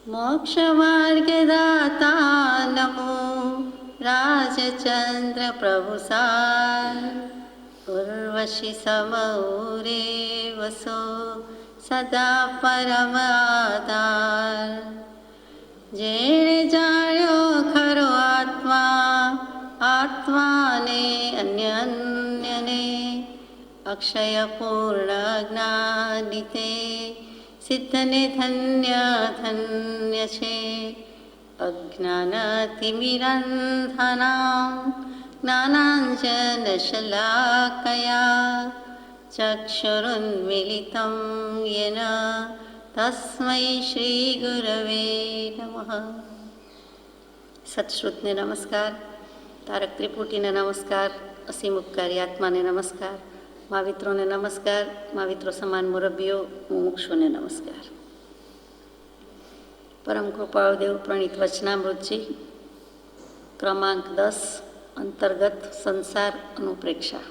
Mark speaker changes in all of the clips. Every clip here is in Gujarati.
Speaker 1: मोक्षमार्गदाता नमो राजचंद्र प्रभुसार उर्वशी समौरे वसो सदा परम आधार। जेणे जाण्यो खरो आत्मा आत्माने अन्य अन्यने अक्षय पूर्ण ज्ञानिते सिद्धने धन्य धन्य छे। अज्ञानतिमिरन्धनां ज्ञानाञ्जनशलाकया चक्षुरुन्मीलितं येन तस्मै श्रीगुरवे नमः। सत्श्रुतने नमस्कार, तारक त्रिपुटीने नमस्कार, असीम उपकारी आत्माने नमस्कार, महावित्रोने नमस्कार, महाविત્રો સમાન મુરબ્બીઓ મુમુક્ષુને નમસ્કાર। પરમ કૃપાળુદેવ પ્રણીત વચનામૃતજી ક્રમાંક 10 અંતર્ગત સંસાર અનુપ્રેક્ષા।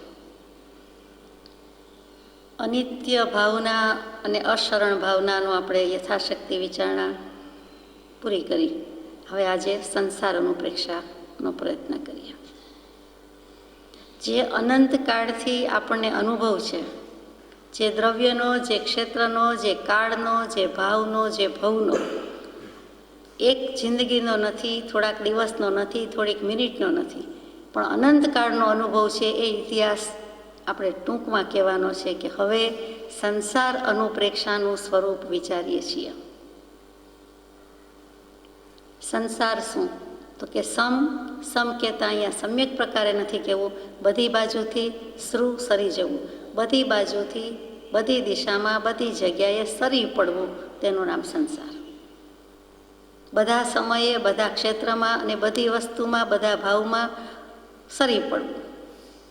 Speaker 1: અનિત્ય ભાવના અને અશરણ ભાવનાનો આપણે યથાશક્તિ વિચારણા પૂરી કરી। હવે આજે સંસાર અનુપ્રેક્ષાનો પ્રયત્ન કરીએ। જે અનંત કાળથી આપણને અનુભવ છે, જે દ્રવ્યનો, જે ક્ષેત્રનો, જે કાળનો, જે ભાવનો, જે ભવનો, એક જિંદગીનો નથી, થોડાક દિવસનો નથી, થોડીક મિનિટનો નથી, પણ અનંત કાળનો અનુભવ છે। એ ઇતિહાસ આપણે ટૂંકમાં કહેવાનો છે કે હવે સંસાર અનુપ્રેક્ષાનું સ્વરૂપ વિચારીએ છીએ। સંસાર શું? તો કે સમ કહેતા અહીંયા સમ્યક પ્રકારે નથી કહેવું, બધી બાજુથી શ્રુ સરી જવું, બધી બાજુથી બધી દિશામાં બધી જગ્યાએ સરી પડવું, તેનું નામ સંસાર। બધા સમયે બધા ક્ષેત્રમાં અને બધી વસ્તુમાં બધા ભાવમાં સરી પડવું।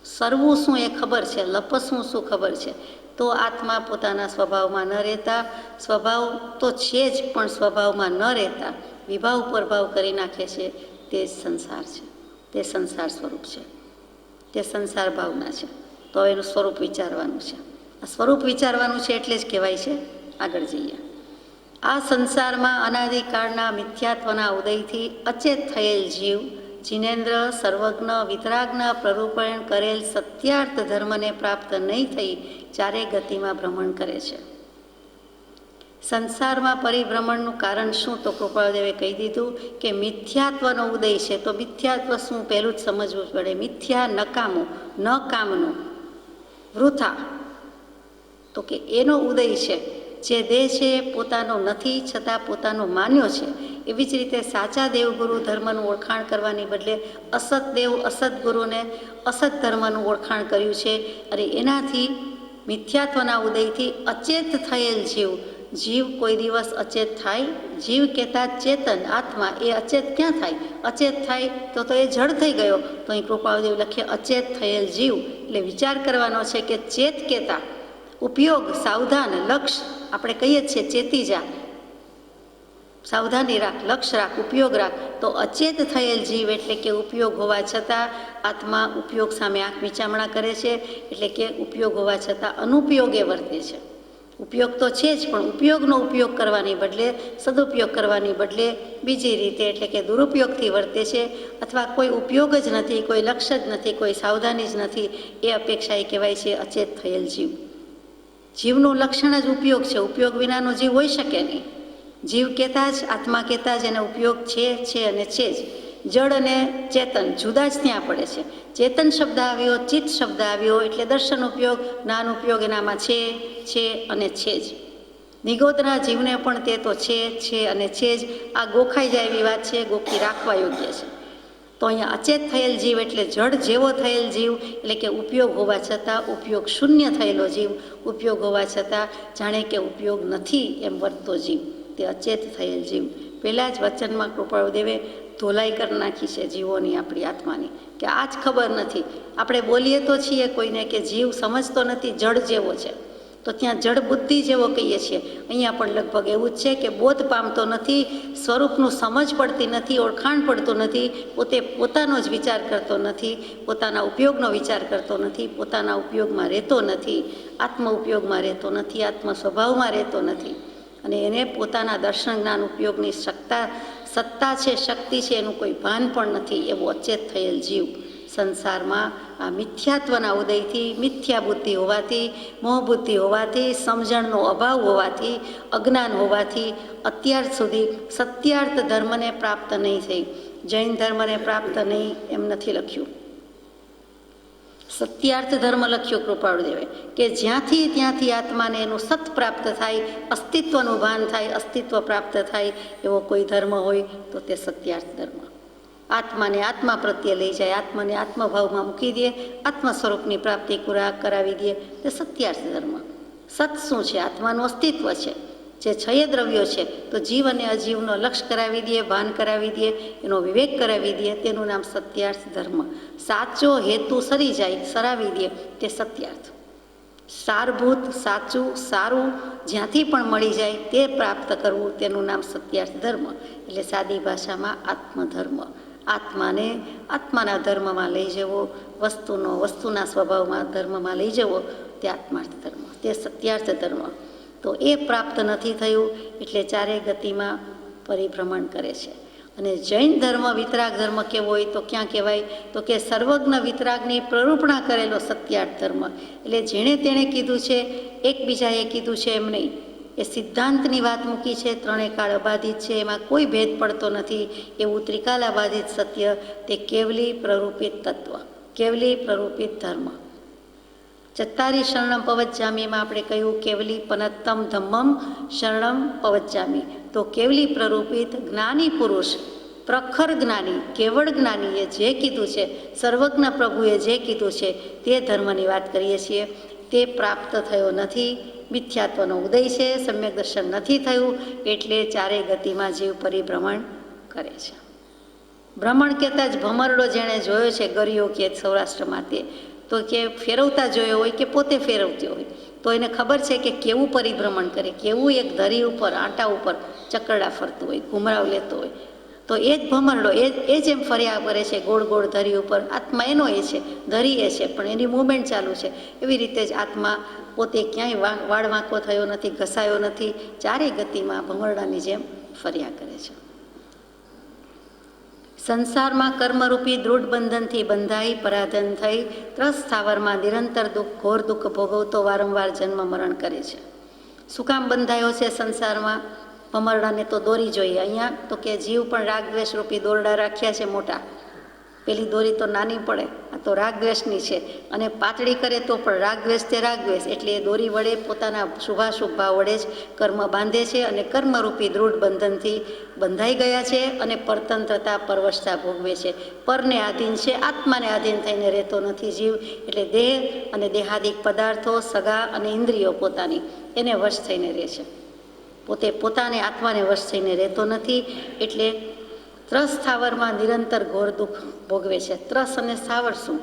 Speaker 1: સરવું શું એ ખબર છે, લપસવું શું ખબર છે, તો આત્મા પોતાના સ્વભાવમાં ન રહેતા, સ્વભાવ તો છે જ પણ સ્વભાવમાં ન રહેતા વિભાવ પર ભાવ કરી નાખે છે, તે જ સંસાર છે, તે સંસાર સ્વરૂપ છે, તે સંસાર ભાવના છે। તો એનું સ્વરૂપ વિચારવાનું છે। આ સ્વરૂપ વિચારવાનું છે એટલે જ કહેવાય છે। આગળ જઈએ। આ સંસારમાં અનાદિકાળના મિથ્યાત્વના ઉદયથી અચેત થયેલ જીવ જિનેન્દ્ર સર્વજ્ઞ વિતરાગના પ્રરૂપણ કરેલ સત્યાર્થ ધર્મને પ્રાપ્ત નહીં થઈ ચારે ગતિમાં ભ્રમણ કરે છે। સંસારમાં પરિભ્રમણનું કારણ શું? તો કૃપાળદેવે કહી દીધું કે મિથ્યાત્વનો ઉદય છે। તો મિથ્યાત્વ શું પહેલું જ સમજવું પડે। મિથ્યા નકામું, ન કામનું, વૃથા, તો કે એનો ઉદય છે। જે દેહ છે પોતાનો નથી છતાં પોતાનો માન્યો છે। એવી જ રીતે સાચા દેવગુરુ ધર્મનું ઓળખાણ કરવાની બદલે અસત દેવ અસત ગુરુને અસત ધર્મનું ઓળખાણ કર્યું છે। અને એનાથી મિથ્યાત્વના ઉદયથી અચેત થયેલ જીવ કોઈ દિવસ અચેત થાય? જીવ કહેતા ચેતન આત્મા એ અચેત ક્યાં થાય? અચેત થાય તો એ જડ થઈ ગયો। તો અહીં કૃપાળદેવ લખીએ અચેત થયેલ જીવ, એટલે વિચાર કરવાનો છે કે ચેત કહેતા ઉપયોગ, સાવધાન, લક્ષ્ય, આપણે કહીએ છીએ ચેતી જા, સાવધાની રાખ, લક્ષ્ય રાખ, ઉપયોગ રાખ। તો અચેત થયેલ જીવ એટલે કે ઉપયોગ હોવા છતાં આત્મા ઉપયોગ સામે આંખ વિચામણા કરે છે, એટલે કે ઉપયોગ હોવા છતાં અનુપયોગે વર્તે છે। ઉપયોગ તો છે જ પણ ઉપયોગનો ઉપયોગ કરવાની બદલે, સદુપયોગ કરવાની બદલે બીજી રીતે એટલે કે દુરુપયોગથી વર્તે છે, અથવા કોઈ ઉપયોગ જ નથી, કોઈ લક્ષ્ય જ નથી, કોઈ સાવધાની જ નથી, એ અપેક્ષા એ કહેવાય છે અચેત થયેલ જીવ। જીવનું લક્ષણ જ ઉપયોગ છે, ઉપયોગ વિનાનો જીવ હોઈ શકે નહીં। જીવ કહેતા જ આત્મા કહેતા જ એને ઉપયોગ છે અને છે જ। જડ અને ચેતન જુદા જ ત્યાં પડે છે। ચેતન શબ્દ આવ્યો, ચિત્ત શબ્દ આવ્યો એટલે દર્શન ઉપયોગ, જ્ઞાન ઉપયોગ એનામાં છે અને છે જ। નિગોદના જીવને પણ તે તો છે અને છે જ। આ ગોખાઈ જાય એવી વાત છે, ગોખી રાખવા યોગ્ય છે। તો અહીંયા અચેત થયેલ જીવ એટલે જડ જેવો થયેલ જીવ, એટલે કે ઉપયોગ હોવા છતાં ઉપયોગ શૂન્ય થયેલો જીવ, ઉપયોગ હોવા છતાં જાણે કે ઉપયોગ નથી એમ વર્તતો જીવ, તે અચેત થયેલ જીવ। પહેલાં જ વચનમાં કૃપાળુદેવે ધોલાઈ કરી નાખી છે જીવોની, આપણી આત્માની, કે આ જ ખબર નથી। આપણે બોલીએ તો છીએ કોઈને કે જીવ સમજતો નથી, જડ જેવો છે, તો ત્યાં જડ બુદ્ધિ જેવો કહીએ છીએ। અહીંયા પણ લગભગ એવું જ છે કે બોધ પામતો નથી, સ્વરૂપનું સમજ પડતી નથી, ઓળખાણ પડતું નથી, પોતે પોતાનો જ વિચાર કરતો નથી, પોતાના ઉપયોગનો વિચાર કરતો નથી, પોતાના ઉપયોગમાં રહેતો નથી, આત્મ ઉપયોગમાં રહેતો નથી, આત્મ સ્વભાવમાં રહેતો નથી। અને એને પોતાના દર્શન જ્ઞાન ઉપયોગની સત્તા છે, શક્તિ છે, એનું કોઈ ભાન પણ નથી એવો અચેત થયેલ જીવ સંસારમાં આ મિથ્યાત્વના ઉદયથી, મિથ્યા બુદ્ધિ હોવાથી, મોહબુદ્ધિ હોવાથી, સમજણનો અભાવ હોવાથી, અજ્ઞાન હોવાથી અત્યાર સુધી સત્યાર્થ ધર્મને પ્રાપ્ત નહીં થઈ. જૈન ધર્મને પ્રાપ્ત નહીં એમ નથી લખ્યું, સત્યાર્થ ધર્મ લખ્યો કૃપાળુદેવે, કે જ્યાંથી ત્યાંથી આત્માને એનું સત પ્રાપ્ત થાય, અસ્તિત્વનું ભાન થાય, અસ્તિત્વ પ્રાપ્ત થાય એવો કોઈ ધર્મ હોય તો તે સત્યાર્થ ધર્મ. આત્માને આત્મા પ્રત્યે લઈ જાય, આત્માને આત્મભાવમાં મૂકી દે, આત્મ સ્વરૂપની પ્રાપ્તિ કરાવી દે, તે સત્યાર્થ ધર્મ. સત શું છે? આત્માનું અસ્તિત્વ છે, જે છય દ્રવ્યો છે. તો જીવ અને અજીવનો લક્ષ્ય કરાવી દે, ભાન કરાવી દે, એનો વિવેક કરાવી દે, તેનું નામ સત્યાર્થ ધર્મ. સાચો હેતુ સરી જાય, સરાવી દે, તે સત્યાર્થ. સારભૂત, સાચું, સારું જ્યાંથી પણ મળી જાય તે પ્રાપ્ત કરવું, તેનું નામ સત્યાર્થ ધર્મ. એટલે સાદી ભાષામાં આત્મધર્મ. આત્માને આત્માના ધર્મમાં લઈ જવો, વસ્તુના સ્વભાવમાં ધર્મમાં લઈ જવો, તે આત્માર્થ ધર્મ, તે સત્યાર્થ ધર્મ. તો એ પ્રાપ્ત નથી થયું એટલે ચારે ગતિમાં પરિભ્રમણ કરે છે. અને જૈન ધર્મ વિતરાગ ધર્મ કેવો હોય તો ક્યાં કહેવાય? તો કે સર્વજ્ઞ વિતરાગની પ્રરૂપણા કરેલો સત્યાર્થ ધર્મ. એટલે જેણે તેણે કીધું છે, એકબીજાએ કીધું છે એમ નહીં, એ સિદ્ધાંતની વાત મૂકી છે. ત્રણેય કાળ અબાધિત છે, એમાં કોઈ ભેદ પડતો નથી એવું ત્રિકાલાબાધિત સત્ય, તે કેવલી પ્રરૂપિત તત્વ, કેવલી પ્રરૂપિત ધર્મ. ચત્તારી શરણમ પવજ્જામીમાં આપણે કહ્યું કેવલી પનત્તમ ધમ્મમ શરણમ પવજ્જામી. તો કેવલી પ્રરૂપિત જ્ઞાની પુરુષ, પ્રખર જ્ઞાની, કેવળ જ્ઞાનીએ જે કીધું છે, સર્વજ્ઞ પ્રભુએ જે કીધું છે તે ધર્મની વાત કરીએ છીએ. તે પ્રાપ્ત થયો નથી, મિથ્યાત્વનો ઉદય છે, સમ્યક દર્શન નથી થયું, એટલે ચારેય ગતિમાં જીવ પરિભ્રમણ કરે છે. ભ્રમણ કહેતા જ ભમરડો જેણે જોયો છે, ગરિયો કે સૌરાષ્ટ્રમાં, તે તો કે ફેરવતા જોયો હોય કે પોતે ફેરવતી હોય તો એને ખબર છે કે કેવું પરિભ્રમણ કરે, કેવું એક ધરી ઉપર, આંટા ઉપર ચકરડા ફરતું હોય, ઘુમરાવ લેતો હોય. તો એ જ ભમરડો એ જ એમ ફર્યા કરે છે ગોળ ગોળ ધરી ઉપર. આત્મા એનો એ છે, ધરી એ છે, પણ એની મૂવમેન્ટ ચાલુ છે. એવી રીતે જ આત્મા પોતે ક્યાંય વાળ વાંકો થયો નથી, ઘસાયો નથી, ચારેય ગતિમાં ભમરડાની જેમ ફર્યા કરે છે. સંસારમાં કર્મરૂપી દૃઢ બંધનથી બંધાઈ પરાધન થઈ ત્રસ સ્થાવરમાં નિરંતર દુઃખ, ઘોર દુઃખ ભોગવતો વારંવાર જન્મ મરણ કરે છે. શું કામ બંધાયો છે સંસારમાં? ભમરડાને તો દોરી જોઈએ. અહીંયા તો કે જીવ પણ રાગદ્વેષ રૂપી દોરડા રાખ્યા છે મોટા. પેલી દોરી તો નાની પડે, આ તો રાગદ્વેષની છે, અને પાતળી કરે તો પણ રાગદ્વેષ તે રાગદ્વેષ. એટલે એ દોરી વડે પોતાના શુભાશુભ ભાવ વડે જ કર્મ બાંધે છે, અને કર્મરૂપી દૃઢ બંધનથી બંધાઈ ગયા છે, અને પરતંત્રતા, પરવશતા ભોગવે છે. પરને આધીન છે, આત્માને આધીન થઈને રહેતો નથી જીવ. એટલે દેહ અને દેહાદિક પદાર્થો, સગા અને ઇન્દ્રિયો પોતાની, એને વશ થઈને રહે છે. પોતે પોતાને આત્માને વશ થઈને રહેતો નથી. એટલે ત્રસ સ્થાવરમાં નિરંતર ઘોર દુઃખ ભોગવે છે. ત્રસ અને સ્થાવર શું?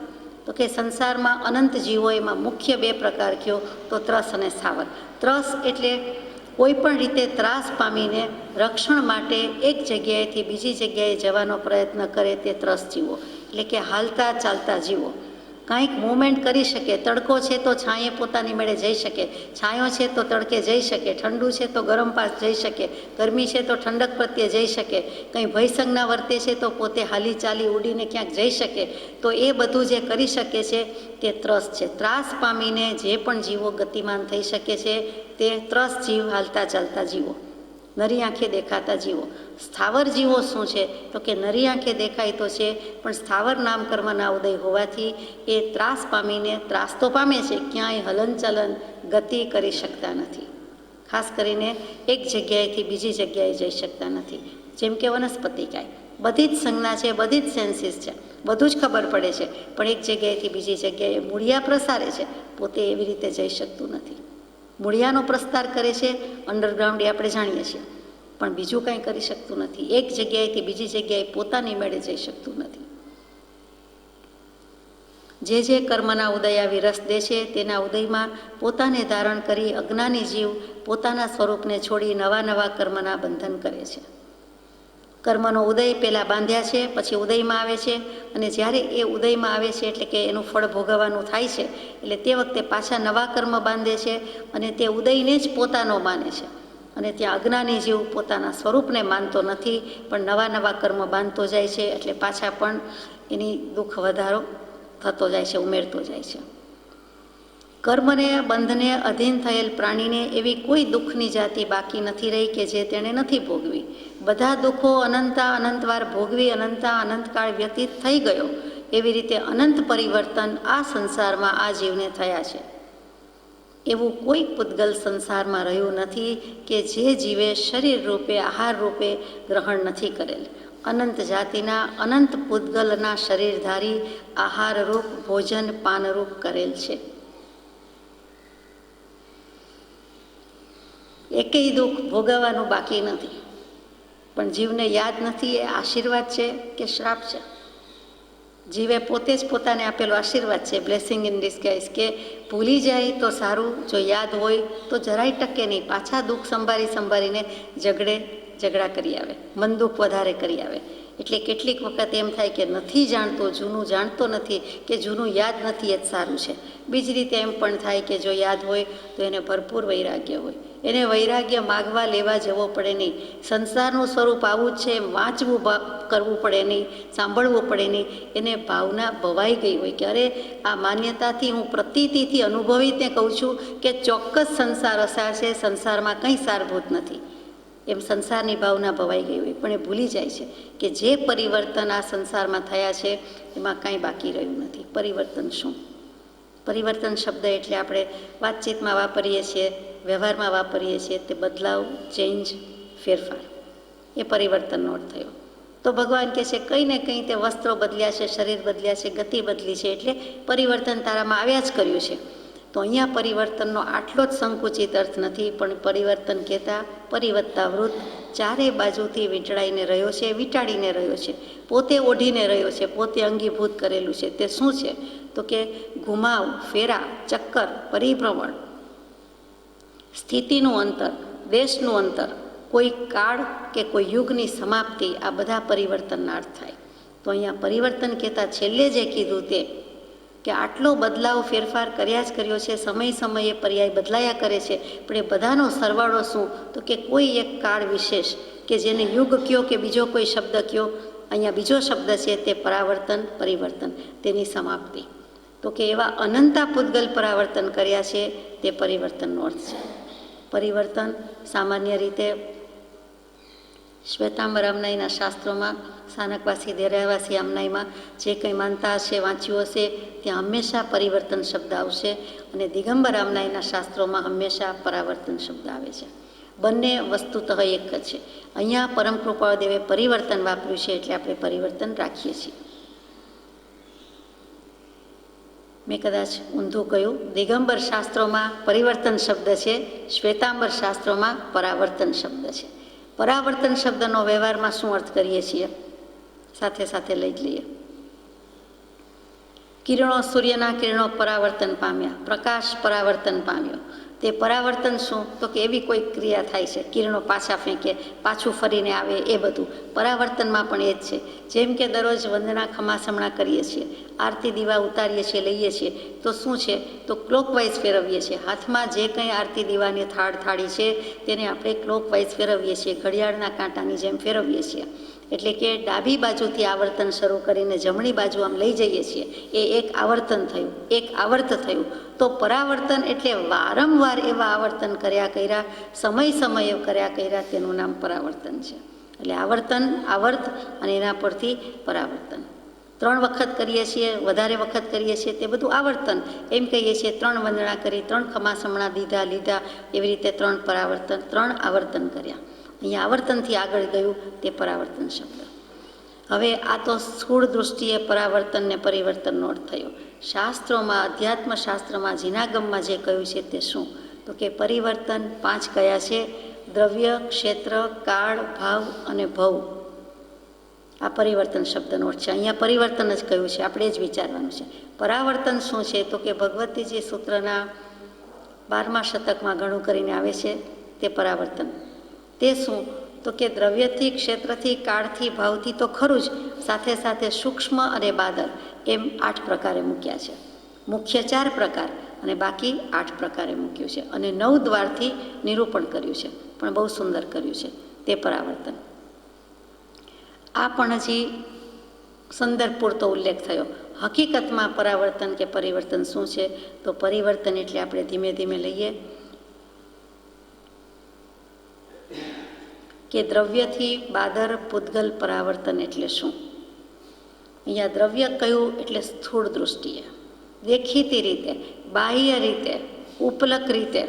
Speaker 1: તો કે સંસારમાં અનંત જીવો, એમાં મુખ્ય બે પ્રકાર કયો તો ત્રસ અને સ્થાવર. ત્રસ એટલે કોઈ પણ રીતે ત્રાસ પામીને રક્ષણ માટે એક જગ્યાએથી બીજી જગ્યાએ જવાનો પ્રયત્ન કરે, તે ત્રસ જીવો. એટલે કે હાલતા ચાલતા જીવો, કાંઈક મૂવમેન્ટ કરી શકે. તડકો છે તો છાંયે પોતાની મેળે જઈ શકે, છાંયો છે તો તડકે જઈ શકે, ઠંડુ છે તો ગરમ પાસ જઈ શકે, ગરમી છે તો ઠંડક પ્રત્યે જઈ શકે, કંઈ ભયસંજ્ઞા વર્તે છે તો પોતે હાલી ચાલી ઉડીને ક્યાંક જઈ શકે. તો એ બધું જે કરી શકે છે તે ત્રસ છે. ત્રાસ પામીને જે પણ જીવો ગતિમાન થઈ શકે છે તે ત્રસ જીવ, હાલતા ચાલતા જીવો, નરી આંખે દેખાતા જીવો. સ્થાવર જીવો શું છે? તો કે નરી આંખે દેખાય તો છે, પણ સ્થાવર નામ કર્મના ઉદય હોવાથી એ ત્રાસ પામીને, ત્રાસ તો પામે છે, ક્યાંય હલનચલન ગતિ કરી શકતા નથી. ખાસ કરીને એક જગ્યાએથી બીજી જગ્યાએ જઈ શકતા નથી. જેમ કે વનસ્પતિ કાંઈ બધી જ સંજ્ઞા છે, બધી જ સેન્સીસ છે, બધું જ ખબર પડે છે, પણ એક જગ્યાએથી બીજી જગ્યાએ મૂળિયા પ્રસારે છે, પોતે એવી રીતે જઈ શકતું નથી. મૂળિયાનો પ્રસ્તાર કરે છે અંડરગ્રાઉન્ડ, એ આપણે જાણીએ છીએ, પણ બીજું કાંઈ કરી શકતું નથી. એક જગ્યાએથી બીજી જગ્યાએ પોતાની મેળે જઈ શકતું નથી. જે કર્મના ઉદય આવી રસ દે છે, તેના ઉદયમાં પોતાને ધારણ કરી અજ્ઞાની જીવ પોતાના સ્વરૂપને છોડી નવા નવા કર્મના બંધન કરે છે. કર્મનો ઉદય પહેલાં બાંધ્યા છે, પછી ઉદયમાં આવે છે, અને જ્યારે એ ઉદયમાં આવે છે એટલે કે એનું ફળ ભોગવવાનું થાય છે, એટલે તે વખતે પાછા નવા કર્મ બાંધે છે, અને તે ઉદયને જ પોતાનો માને છે. અને ત્યાં અજ્ઞાની જીવ પોતાના સ્વરૂપને માનતો નથી, પણ નવા નવા કર્મ બાંધતો જાય છે, એટલે પાછા પણ એની દુઃખ વધારો થતો જાય છે, ઉમેરતો જાય છે. કર્મને બંધને અધીન થયેલ પ્રાણીને એવી કોઈ દુઃખની જાતિ બાકી નથી રહી કે જે તેણે નથી ભોગવી. બધા દુઃખો અનંતવાર ભોગવી અનંતકાળ વ્યતીત થઈ ગયો. એવી રીતે અનંત પરિવર્તન આ સંસારમાં આ જીવને થયા છે. એવું કોઈ પૂતગલ સંસારમાં રહ્યું નથી કે જે જીવે શરીર રૂપે આહાર રૂપે ગ્રહણ નથી કરેલ. અનંત જાતિના અનંત પૂતગલના શરીરધારી આહારરૂપ ભોજન પાનરૂપ કરેલ છે. એકેય દુઃખ ભોગવવાનું બાકી નથી, પણ જીવને યાદ નથી એ આશીર્વાદ છે કે શ્રાપ છે. જીવે પોતે જ પોતાને આપેલો આશીર્વાદ છે, બ્લેસિંગ ઇન ડિસ્ગાઇઝ, કે ભૂલી જાય તો સારું, જો યાદ હોય તો જરાય ટકે નહીં, પાછા દુઃખ સંભાળીને ઝઘડા કરી આવે, મન દુઃખ વધારે કરી આવે. એટલે કેટલીક વખત એમ થાય કે નથી જાણતો, જૂનું જાણતો નથી, કે જૂનું યાદ નથી, એ જ સારું છે. બીજી રીતે એમ પણ થાય કે જો યાદ હોય તો એને ભરપૂર વૈરાગ્ય હોય, એને વૈરાગ્ય માગવા લેવા જવો પડે નહીં. સંસારનું સ્વરૂપ આવું જ છે એમ વાંચવું કરવું પડે નહીં, સાંભળવું પડે નહીં. એને ભાવના ભવાઈ ગઈ હોય કે અરે આ માન્યતાથી હું પ્રતીતિથી અનુભવીને કહું છું કે ચોક્કસ સંસાર અસાર છે, સંસારમાં કંઈ સારભૂત નથી, એમ સંસારની ભાવના ભવાઈ ગઈ હોય. પણ એ ભૂલી જાય છે કે જે પરિવર્તન આ સંસારમાં થયા છે એમાં કાંઈ બાકી રહ્યું નથી. પરિવર્તન શું? પરિવર્તન શબ્દ એટલે આપણે વાતચીતમાં વાપરીએ છીએ, વ્યવહારમાં વાપરીએ છીએ, તે બદલાવ, ચેન્જ, ફેરફાર, એ પરિવર્તનનો અર્થ થયો. તો ભગવાન કહે છે કંઈ ને કંઈ તે વસ્ત્રો બદલ્યા છે, શરીર બદલ્યા છે, ગતિ બદલી છે, એટલે પરિવર્તન તારામાં આવ્યા જ કર્યું છે. તો અહીંયા પરિવર્તનનો આટલો જ સંકુચિત અર્થ નથી, પણ પરિવર્તન કહેતા પરિવર્તાવૃત, ચારે બાજુથી વીંટળાઈને રહ્યો છે, વીંટાળીને રહ્યો છે, પોતે ઓઢીને રહ્યો છે, પોતે અંગીભૂત કરેલું છે. તે શું છે? તો કે ઘુમાવ, ફેરા, ચક્કર, પરિભ્રમણ, સ્થિતિનું અંતર, દેશનું અંતર, કોઈ કાળ કે કોઈ યુગની સમાપ્તિ, આ બધા પરિવર્તનના અર્થ થાય. તો અહીંયા પરિવર્તન કહેતા છેલ્લે જે કીધું તે કે આટલો બદલાવ ફેરફાર કર્યા જ કર્યો છે, સમયે પર્યાય બદલાયા કરે છે, પણ એ બધાનો સરવાળો શું? તો કે કોઈ એક કાળ વિશેષ કે જેને યુગ કયો કે બીજો કોઈ શબ્દ કયો, અહીંયા બીજો શબ્દ છે તે પરાવર્તન, પરિવર્તન, તેની સમાપ્તિ. તો કે એવા અનંતા પૂતગલ પરાવર્તન કર્યા છે, તે પરિવર્તનનો અર્થ છે. પરિવર્તન સામાન્ય રીતે શ્વેતાંબર આમનાઈના શાસ્ત્રોમાં, સ્થાનકવાસી દેરાવાસી આમનાઈમાં જે કંઈ માનતા હશે, વાંચ્યું હશે, ત્યાં હંમેશા પરિવર્તન શબ્દ આવશે, અને દિગંબર આમનાઈના શાસ્ત્રોમાં હંમેશા પરાવર્તન શબ્દ આવે છે. બંને વસ્તુતઃ એક જ છે. અહીંયા પરમ કૃપાળદેવે પરિવર્તન વાપર્યું છે, એટલે આપણે પરિવર્તન રાખીએ છીએ. મેં કદાચ ઊંધું કહ્યું, દિગંબર શાસ્ત્રોમાં પરિવર્તન શબ્દ છે, શ્વેતાંબર શાસ્ત્રોમાં પરાવર્તન શબ્દ છે. પરાવર્તન શબ્દનો વ્યવહારમાં શું અર્થ કરીએ છીએ, સાથે લઈ જ લઈએ. કિરણો, સૂર્યના કિરણો પરાવર્તન પામ્યા, પ્રકાશ પરાવર્તન પામ્યો. તે પરાવર્તન શું? તો કે એવી કોઈ ક્રિયા થાય છે, કિરણો પાછા ફેંકે, પાછું ફરીને આવે, એ બધું પરાવર્તનમાં પણ એ જ છે. જેમ કે દરરોજ વંદના ખમાસમણા કરીએ છીએ, આરતી દીવા ઉતારીએ છીએ, લઈએ છીએ, તો શું છે? તો ક્લોકવાઇઝ ફેરવીએ છીએ. હાથમાં જે કંઈ આરતી દીવાની થાળી છે તેને આપણે ક્લોકવાઇઝ ફેરવીએ છીએ, ઘડિયાળના કાંટાની જેમ ફેરવીએ છીએ. એટલે કે ડાબી બાજુથી આવર્તન શરૂ કરીને જમણી બાજુ આમ લઈ જઈએ છીએ, એ એક આવર્તન થયું, એક આવર્ત થયું. તો પરાવર્તન એટલે વારંવાર એવા આવર્તન કર્યા, સમયે કર્યા, તેનું નામ પરાવર્તન છે. એટલે આવર્તન, આવર્ત, અને એના પરથી પરાવર્તન. 3 વખત કરીએ છીએ, વધારે વખત કરીએ છીએ, તે બધું આવર્તન. એમ કહીએ છીએ 3 વંદના કરી, 3 ખમાસમણા લીધા, એવી રીતે 3 પરાવર્તન, 3 આવર્તન કર્યા. અહીંયા આવર્તનથી આગળ ગયું તે પરાવર્તન શબ્દ. હવે આ તો સ્થૂળ દૃષ્ટિએ પરાવર્તન ને પરિવર્તનનો અર્થ થયો. શાસ્ત્રોમાં, અધ્યાત્મ શાસ્ત્રમાં, જીનાગમમાં જે કહ્યું છે તે શું? તો કે પરિવર્તન 5 કયા છે? દ્રવ્ય, ક્ષેત્ર, કાળ, ભાવ અને ભવ. આ પરિવર્તન શબ્દનો અર્થ છે. અહીંયા પરિવર્તન જ કહ્યું છે, આપણે જ વિચારવાનું છે. પરાવર્તન શું છે? તો કે ભગવતીજી સૂત્રના 12મા શતકમાં ઘણું કરીને આવે છે તે પરાવર્તન. તે શું? તો કે દ્રવ્યથી, ક્ષેત્રથી, કાળથી, ભાવથી તો ખરું જ, સાથે સૂક્ષ્મ અને બાદલ, એમ 8 પ્રકારે મૂક્યા છે. મુખ્ય 4 પ્રકાર, અને બાકી 8 પ્રકારે મૂક્યું છે અને 9 દ્વારથી નિરૂપણ કર્યું છે, પણ બહુ સુંદર કર્યું છે તે પરાવર્તન. આ પણ હજી સંદર્ભ પૂરતો ઉલ્લેખ થયો. હકીકતમાં પરાવર્તન કે પરિવર્તન શું છે? તો પરિવર્તન એટલે આપણે ધીમે ધીમે લઈએ કે દ્રવ્યથી બાદર પૂતગલ પરાવર્તન એટલે શું? અહીંયા દ્રવ્ય કયું એટલે સ્થૂળ દૃષ્ટિએ, દેખીતી રીતે, બાહ્ય રીતે, ઉપલક રીતે,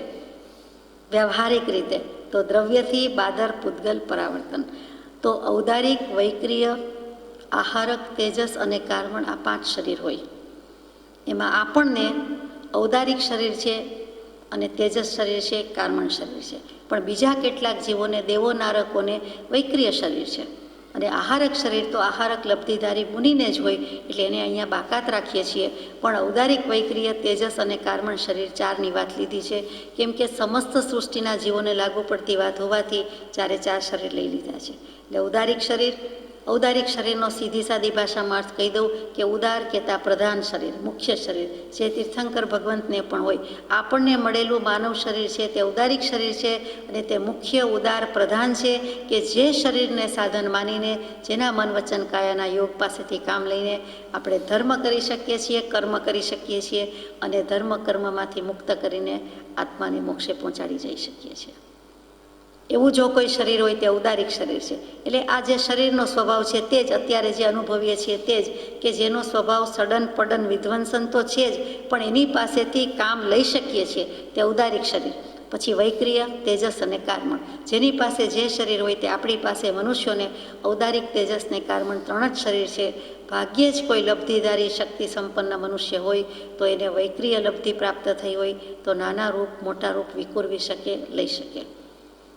Speaker 1: વ્યવહારિક રીતે. તો દ્રવ્યથી બાદર પૂતગલ પરાવર્તન. તો ઔદારિક, વૈક્રિય, આહારક, તેજસ અને કાર્બન, આ 5 શરીર હોય. એમાં આપણને ઔદારિક શરીર છે અને તેજસ શરીર છે, કાર્બન શરીર છે. પણ બીજા કેટલાક જીવોને, દેવો નારકોને વૈક્રિય શરીર છે. અને આહારક શરીર તો આહારક લબ્ધિધારી મુનિને જ હોય, એટલે એને અહીંયા બાકાત રાખીએ છીએ. પણ ઔદારિક, વૈક્રિય, તેજસ અને કાર્બન શરીર 4ની વાત લીધી છે, કેમ કે સમસ્ત સૃષ્ટિના જીવોને લાગુ પડતી વાત હોવાથી 4 શરીર લઈ લીધા છે. એટલે ઔદારિક શરીરનો સીધી સાદી ભાષામાં અર્થ કહી દઉં કે ઉદાર કેતા પ્રધાન શરીર, મુખ્ય શરીર, જે તીર્થંકર ભગવંતને પણ હોય. આપણને મળેલું માનવ શરીર છે તે ઔદારિક શરીર છે અને તે મુખ્ય, ઉદાર, પ્રધાન છે કે જે શરીરને સાધન માનીને, જેના મન વચન કાયાના યોગ પાસેથી કામ લઈને આપણે ધર્મ કરી શકીએ છીએ, કર્મ કરી શકીએ છીએ અને ધર્મ કર્મમાંથી મુક્ત કરીને આત્માને મોક્ષે પહોંચાડી જઈ શકીએ છીએ. એવું જો કોઈ શરીર હોય તે ઔદારિક શરીર છે. એટલે આ જે શરીરનો સ્વભાવ છે તે જ અત્યારે જે અનુભવીએ છીએ તે જ, કે જેનો સ્વભાવ સડન પડન વિધ્વંસન તો છે જ, પણ એની પાસેથી કામ લઈ શકીએ છીએ તે ઔદારિક શરીર. પછી વૈક્રિય, તેજસ અને કાર્બન, જેની પાસે જે શરીર હોય તે આપણી પાસે મનુષ્યોને ઔદારિક, તેજસ ને કાર્બન 3 જ શરીર છે. ભાગ્યે જ કોઈ લબ્ધિધારી શક્તિ સંપન્ન મનુષ્ય હોય તો એને વૈક્રિય લબ્ધિ પ્રાપ્ત થઈ હોય તો નાના રૂપ, મોટા રૂપ વિકુરવી શકે, લઈ શકે.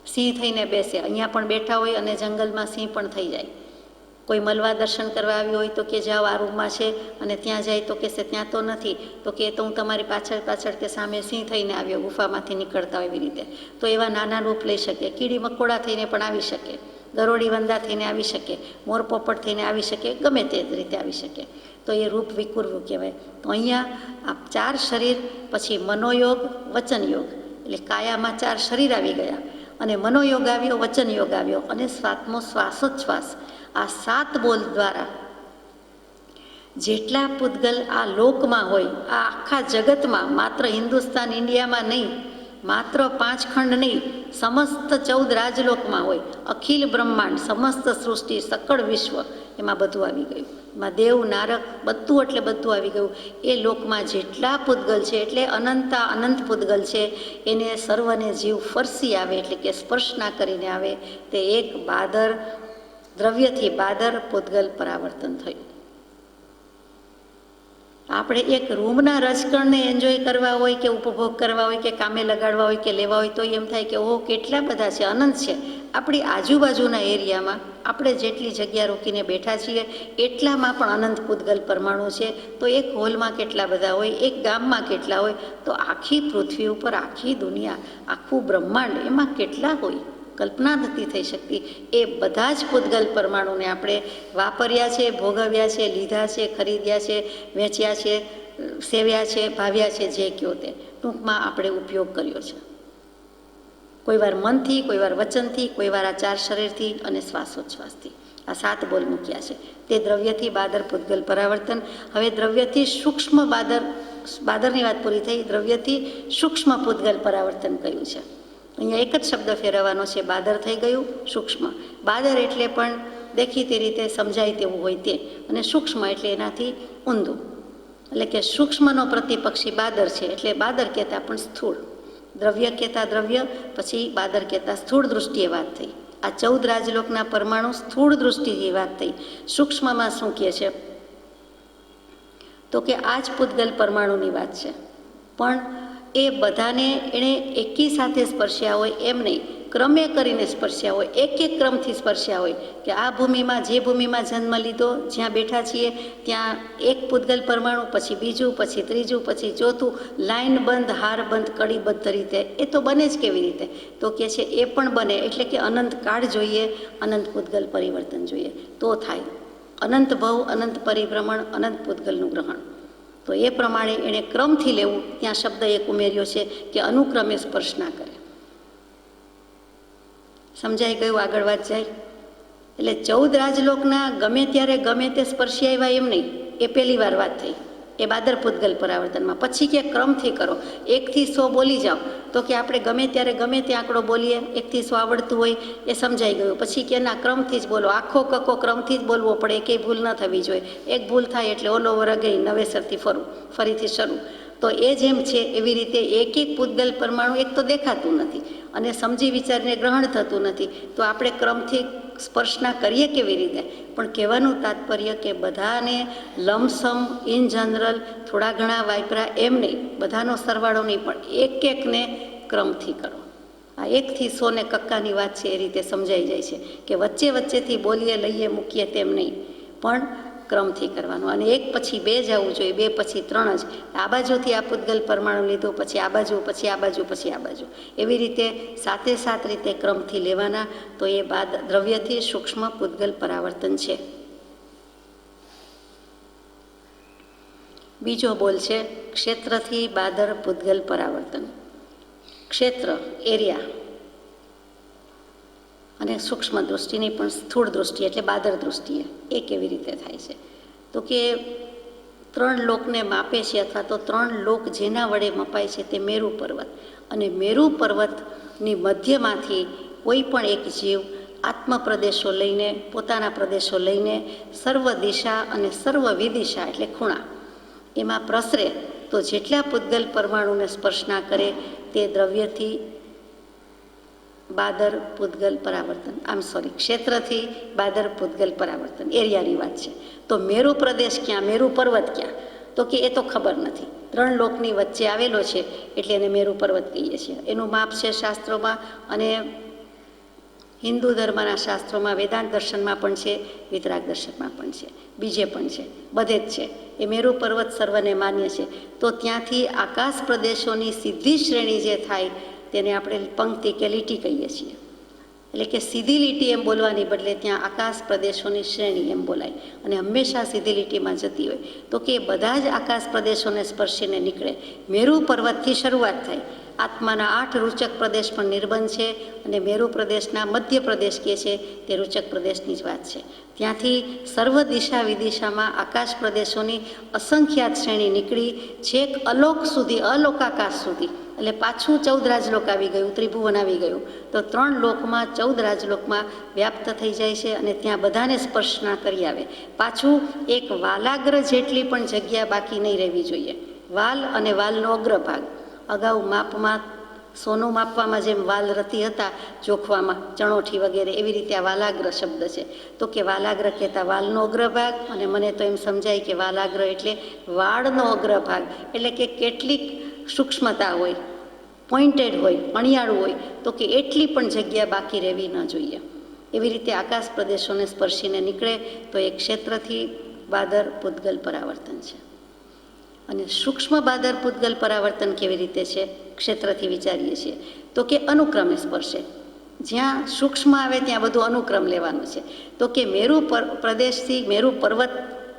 Speaker 1: સિંહ થઈને બેસે, અહીંયા પણ બેઠા હોય અને જંગલમાં સિંહ પણ થઈ જાય. કોઈ મલવા દર્શન કરવા આવ્યું હોય તો કે જાઓ આ રૂમમાં છે, અને ત્યાં જાય તો કહેશે ત્યાં તો નથી, તો કે તો હું તમારી પાછળ કે સામે સિંહ થઈને આવ્યો, ગુફામાંથી નીકળતા હોય એવી રીતે. તો એવા નાના રૂપ લઈ શકે. કીડી મકોડા થઈને પણ આવી શકે, ગરોડી વંદા થઈને આવી શકે, મોર પોપટ થઈને આવી શકે, ગમે તે રીતે આવી શકે. તો એ રૂપ વિકુરવું કહેવાય. તો અહીંયા આ 4 શરીર, પછી મનોયોગ, વચનયોગ, એટલે કાયામાં 4 શરીર આવી ગયા અને મનોયોગ આવ્યો, વચન યોગ આવ્યો અને સ્વાત્મો શ્વાસોચ્છ્વાસ. આ 7 બોલ દ્વારા જેટલા પૂતગલ આ લોકમાં હોય, આ આખા જગતમાં, માત્ર હિન્દુસ્તાન ઇન્ડિયામાં નહીં, માત્ર 5 ખંડ નહીં, સમસ્ત 14 રાજલોકમાં હોય, અખિલ બ્રહ્માંડ, સમસ્ત સૃષ્ટિ, સકળ વિશ્વ, એમાં બધું આવી ગયું. એમાં દેવ, નારક, બધું એટલે બધું આવી ગયું. એ લોકમાં જેટલા પૂતગલ છે, એટલે અનંત પૂતગલ છે, એને સર્વને જીવ ફરસી આવે, એટલે કે સ્પર્શના કરીને આવે. તે એક બાદર, દ્રવ્યથી બાદર પૂતગલ પરાવર્તન થયું. આપણે એક રૂમના રજકણને એન્જોય કરવા હોય કે ઉપભોગ કરવા હોય કે કામે લગાડવા હોય કે લેવા હોય તો એમ થાય કે ઓહો કેટલા બધા છે, અનંત છે. આપણી આજુબાજુના એરિયામાં આપણે જેટલી જગ્યા રોકીને બેઠા છીએ એટલામાં પણ અનંત પૂતગલ પરમાણુ છે. તો એક હોલમાં કેટલા બધા હોય, એક ગામમાં કેટલા હોય, તો આખી પૃથ્વી ઉપર, આખી દુનિયા, આખું બ્રહ્માંડ, એમાં કેટલા હોય, કલ્પના નથી થઈ શકતી. એ બધા જ પૂતગલ પરમાણુને આપણે વાપર્યા છે, ભોગવ્યા છે, લીધા છે, ખરીદ્યા છે, વેચ્યા છે, સેવ્યા છે, ભાવ્યા છે, જે કહો તે ટૂંકમાં આપણે ઉપયોગ કર્યો છે. કોઈ વાર મનથી, કોઈ વાર વચનથી, કોઈ વાર આ 4 શરીરથી અને શ્વાસોચ્છ્વાસથી. આ 7 બોલ મૂક્યા છે. તે દ્રવ્યથી બાદર પૂતગલ પરાવર્તન. હવે દ્રવ્યથી સૂક્ષ્મ બાદરની વાત પૂરી થઈ. દ્રવ્યથી સૂક્ષ્મ પૂતગલ પરાવર્તન કયું છે? અહીંયા એક જ શબ્દ ફેરવવાનો છે, બાદર થઈ ગયું સૂક્ષ્મ. બાદર એટલે પણ દેખીતી રીતે સમજાય તેવું હોય તે, અને સૂક્ષ્મ એટલે એનાથી ઊંધું. એટલે કે સૂક્ષ્મનો પ્રતિપક્ષી બાદર છે, એટલે બાદર કહેતા પણ સ્થૂળ. દ્રવ્ય કહેતા દ્રવ્ય, પછી બાદર કહેતા સ્થૂળ દૃષ્ટિએ વાત થઈ. આ 14 રાજલોકના પરમાણુ સ્થૂળ દૃષ્ટિએ વાત થઈ. સૂક્ષ્મમાં શું કહે છે? તો કે આ જ પૂતગલ પરમાણુની વાત છે, પણ એ બધાને એણે એકી સાથે સ્પર્શ્યા હોય એમ નહીં, ક્રમે કરીને સ્પર્શ્યા હોય, એક ક્રમથી સ્પર્શ્યા હોય. કે આ ભૂમિમાં, જે ભૂમિમાં જન્મ લીધો, જ્યાં બેઠા છીએ ત્યાં એક પૂતગલ પરમાણુ, પછી બીજું, પછી ત્રીજું, પછી ચોથું, લાઈન બંધ, હાર બંધ, કડીબદ્ધ રીતે. એ તો બને જ કેવી રીતે? તો કે છે એ પણ બને, એટલે કે અનંત કાળ જોઈએ, અનંત પૂતગલ પરિવર્તન જોઈએ તો થાય. અનંત ભવ, અનંત પરિભ્રમણ, અનંત પૂતગલનું ગ્રહણ. તો એ પ્રમાણે એણે ક્રમથી લેવું. ત્યાં શબ્દ એક ઉમેર્યો છે કે અનુક્રમે સ્પર્શ ના કરે. સમજાઈ ગયું? આગળ વાત જાય. એટલે 14 રાજલોકના ગમે ત્યારે ગમે તે સ્પર્શી આવ્યા એમ નહીં, એ પહેલી વાર વાત થઈ, એ બાદર પૂતગલ પરાવર્તનમાં. પછી કે ક્રમથી કરો, 1 થી 100 બોલી જાઓ. તો કે આપણે ગમે ત્યારે ગમે તે આંકડો બોલીએ, 1 થી 100 આવડતું હોય એ સમજાઈ ગયું. પછી કે ના, ક્રમથી જ બોલો, આખો કક્કો ક્રમથી જ બોલવો પડે, એકેય ભૂલ ન થવી જોઈએ. એક ભૂલ થાય એટલે ઓલ ઓવર અગેન નવેસરથી ફરીથી શરૂ. તો એ જેમ છે એવી રીતે એક એક પૂતગલ પરમાણુ એક તો દેખાતું નથી અને સમજી વિચારીને ગ્રહણ થતું નથી. તો આપણે ક્રમથી સ્પર્શના કરીએ કેવી રીતે? પણ કહેવાનું તાત્પર્ય કે બધાને લમસમ ઇન જનરલ થોડા ઘણા વાપરા એમ નહીં, બધાનો સરવાળો નહીં, પણ એક એકને ક્રમથી કરો. આ 1 થી 100 ને કક્કાની વાત છે એ રીતે સમજાઈ જાય છે કે વચ્ચે વચ્ચેથી બોલીએ લઈએ મૂકીએ તેમ નહીં, પણ ક્રમથી કરવાનું. અને 1 પછી 2 જવું જોઈએ, 2 પછી 3 જ. આ બાજુથી આ પૂતગલ પરમાણુ લીધું, પછી આ બાજુ, પછી આ બાજુ, પછી આ બાજુ, એવી રીતે 7 રીતે ક્રમથી લેવાના. તો એ બાદ દ્રવ્યથી સૂક્ષ્મ પૂતગલ પરાવર્તન છે. બીજો બોલ છે ક્ષેત્રથી બાદર પૂતગલ પરાવર્તન. ક્ષેત્ર, એરિયા, અને સૂક્ષ્મ દૃષ્ટિની પણ સ્થૂળ દૃષ્ટિ એટલે બાદર દૃષ્ટિએ એ કેવી રીતે થાય છે? તો કે 3 લોકને માપે છે, અથવા તો 3 લોક જેના વડે મપાય છે તે મેરુ પર્વત. અને મેરુ પર્વતની મધ્યમાંથી કોઈ પણ એક જીવ આત્મ પ્રદેશો લઈને, પોતાના પ્રદેશો લઈને સર્વ દિશા અને સર્વ વિદિશા એટલે ખૂણા એમાં પ્રસરે. તો જેટલા પૂતગલ પરમાણુને સ્પર્શ ના કરે તે દ્રવ્યથી બાદર પૂતગલ પરાવર્તન, ક્ષેત્રથી બાદર પૂતગલ પરાવર્તન, એરિયાની વાત છે. તો મેરુ પ્રદેશ ક્યાં, મેરુ પર્વત ક્યાં? તો કે એ તો ખબર નથી. 3 લોકની વચ્ચે આવેલો છે એટલે એને મેરુ પર્વત કહીએ છીએ. એનું માપ છે શાસ્ત્રોમાં, અને હિન્દુ ધર્મના શાસ્ત્રોમાં, વેદાંત દર્શનમાં પણ છે, વિતરાગ દર્શનમાં પણ છે, બીજે પણ છે, બધે જ છે. એ મેરુ પર્વત સર્વને માન્ય છે. તો ત્યાંથી આકાશ પ્રદેશોની સીધી શ્રેણી જે થાય તેને આપણે પંક્તિ કે લીટી કહીએ છીએ. એટલે કે સીધી લીટી એમ બોલવાની બદલે ત્યાં આકાશ પ્રદેશોની શ્રેણી એમ બોલાય, અને હંમેશા સીધી લીટીમાં જતી હોય. તો કે બધા જ આકાશ પ્રદેશોને સ્પર્શીને નીકળે. મેરુ પર્વતથી શરૂઆત થાય. આત્માના 8 રૂચક પ્રદેશ પણ નિર્બંધ છે, અને મેરુ પ્રદેશના મધ્ય પ્રદેશ કે છે તે રૂચક પ્રદેશની જ વાત છે. ત્યાંથી સર્વ દિશા વિદિશામાં આકાશ પ્રદેશોની અસંખ્યાત શ્રેણી નીકળી છેક અલોક સુધી, અલોકાકાશ સુધી. એટલે પાછું 14 રાજલોક આવી ગયું, ત્રિભુવન આવી ગયું. તો 3 લોકમાં 14 રાજલોકમાં વ્યાપ્ત થઈ જાય છે, અને ત્યાં બધાને સ્પર્શના કરી આવે. પાછું એક વાલાગ્ર જેટલી પણ જગ્યા બાકી નહીં રહેવી જોઈએ. વાલ અને વાલનો અગ્રભાગ, અગાઉ માપમાં સોનું માપવામાં જેમ વાલ રતી હતા જોખવામાં, ચણોઠી વગેરે, એવી રીતે આ વાલાગ્ર શબ્દ છે. તો કે વાલાગ્ર કહેતા વાલનો અગ્રભાગ, અને મને તો એમ સમજાય કે વાલાગ્ર એટલે વાળનો અગ્રભાગ. એટલે કે કેટલીક સૂક્ષ્મતા હોય, પોઈન્ટેડ હોય, અણિયાળું હોય, તો કે એટલી પણ જગ્યા બાકી રહેવી ન જોઈએ. એવી રીતે આકાશ પ્રદેશોને સ્પર્શીને નીકળે તો એ ક્ષેત્રથી બાદર પૂતગલ પરાવર્તન છે. અને સૂક્ષ્મ બાદર પૂતગલ પરાવર્તન કેવી રીતે છે? ક્ષેત્રથી વિચારીએ છીએ તો કે અનુક્રમે સ્પર્શે. જ્યાં સૂક્ષ્મ આવે ત્યાં બધું અનુક્રમ લેવાનું છે. તો કે મેરુ પ્રદેશથી મેરુ પર્વત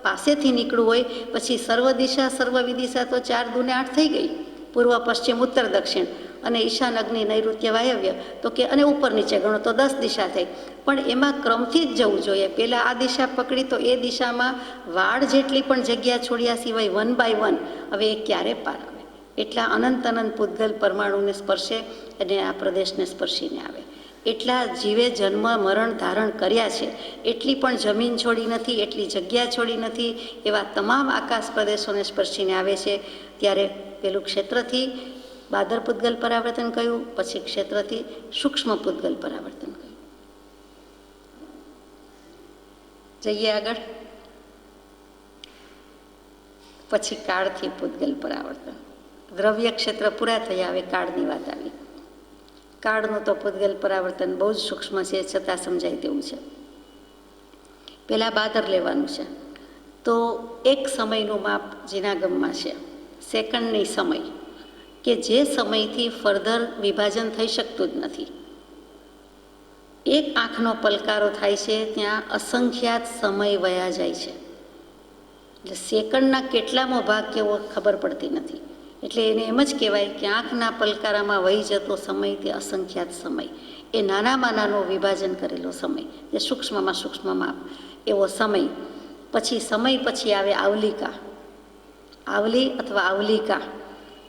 Speaker 1: પાસેથી નીકળવું હોય, પછી સર્વ દિશા સર્વ વિદિશા તો 4 દૂને 8 થઈ ગઈ, પૂર્વ પશ્ચિમ ઉત્તર દક્ષિણ, અને ઈશાન અગ્નિ નૈઋત્ય વાયવ્ય. તો કે અને ઉપર નીચે ગણો તો 10 દિશા થઈ. પણ એમાં ક્રમથી જ જવું જોઈએ. પહેલાં આ દિશા પકડી તો એ દિશામાં વાળ જેટલી પણ જગ્યા છોડ્યા સિવાય 1 by 1 હવે એ ક્યારે પાર આવે? એટલા અનંત પૂતગલ પરમાણુને સ્પર્શે અને આ પ્રદેશને સ્પર્શીને આવે. એટલા જીવે જન્મ મરણ ધારણ કર્યા છે, એટલી પણ જમીન છોડી નથી, એટલી જગ્યા છોડી નથી. એવા તમામ આકાશ પ્રદેશોને સ્પર્શીને આવે છે. ત્યારે પેલું ક્ષેત્રથી બાદર પૂતગલ પરાવર્તન કહ્યું, પછી ક્ષેત્રથી સૂક્ષ્મ પૂતગલ પરાવર્તન કહ્યું. જઈએ આગળ. પછી કાળથી પૂતગલ પરાવર્તન. દ્રવ્ય ક્ષેત્ર પૂરા થયા, હવે કાળની વાત આવી. કાળનું તો પૂતગલ પરાવર્તન બહુ જ સૂક્ષ્મ છે, છતાં સમજાય તેવું છે. પહેલાં બાદર લેવાનું છે. તો એક સમયનું માપ જીનાગમમાં છે, સેકન્ડની સમય, કે જે સમયથી ફર્ધર વિભાજન થઈ શકતું જ નથી. એક આંખનો પલકારો થાય છે ત્યાં અસંખ્યાત સમય વયા જાય છે. એટલે સેકન્ડના કેટલામો ભાગ કેવો ખબર પડતી નથી. એટલે એને એમ જ કહેવાય કે આંખના પલકારામાં વહી જતો સમય તે અસંખ્યાત સમય, એ નાનામાં નાનો વિભાજન કરેલો સમય, જે સૂક્ષ્મમાં સૂક્ષ્મમાં એવો સમય. પછી સમય પછી આવે આવલિકા, આવલી અથવા આવલિકા.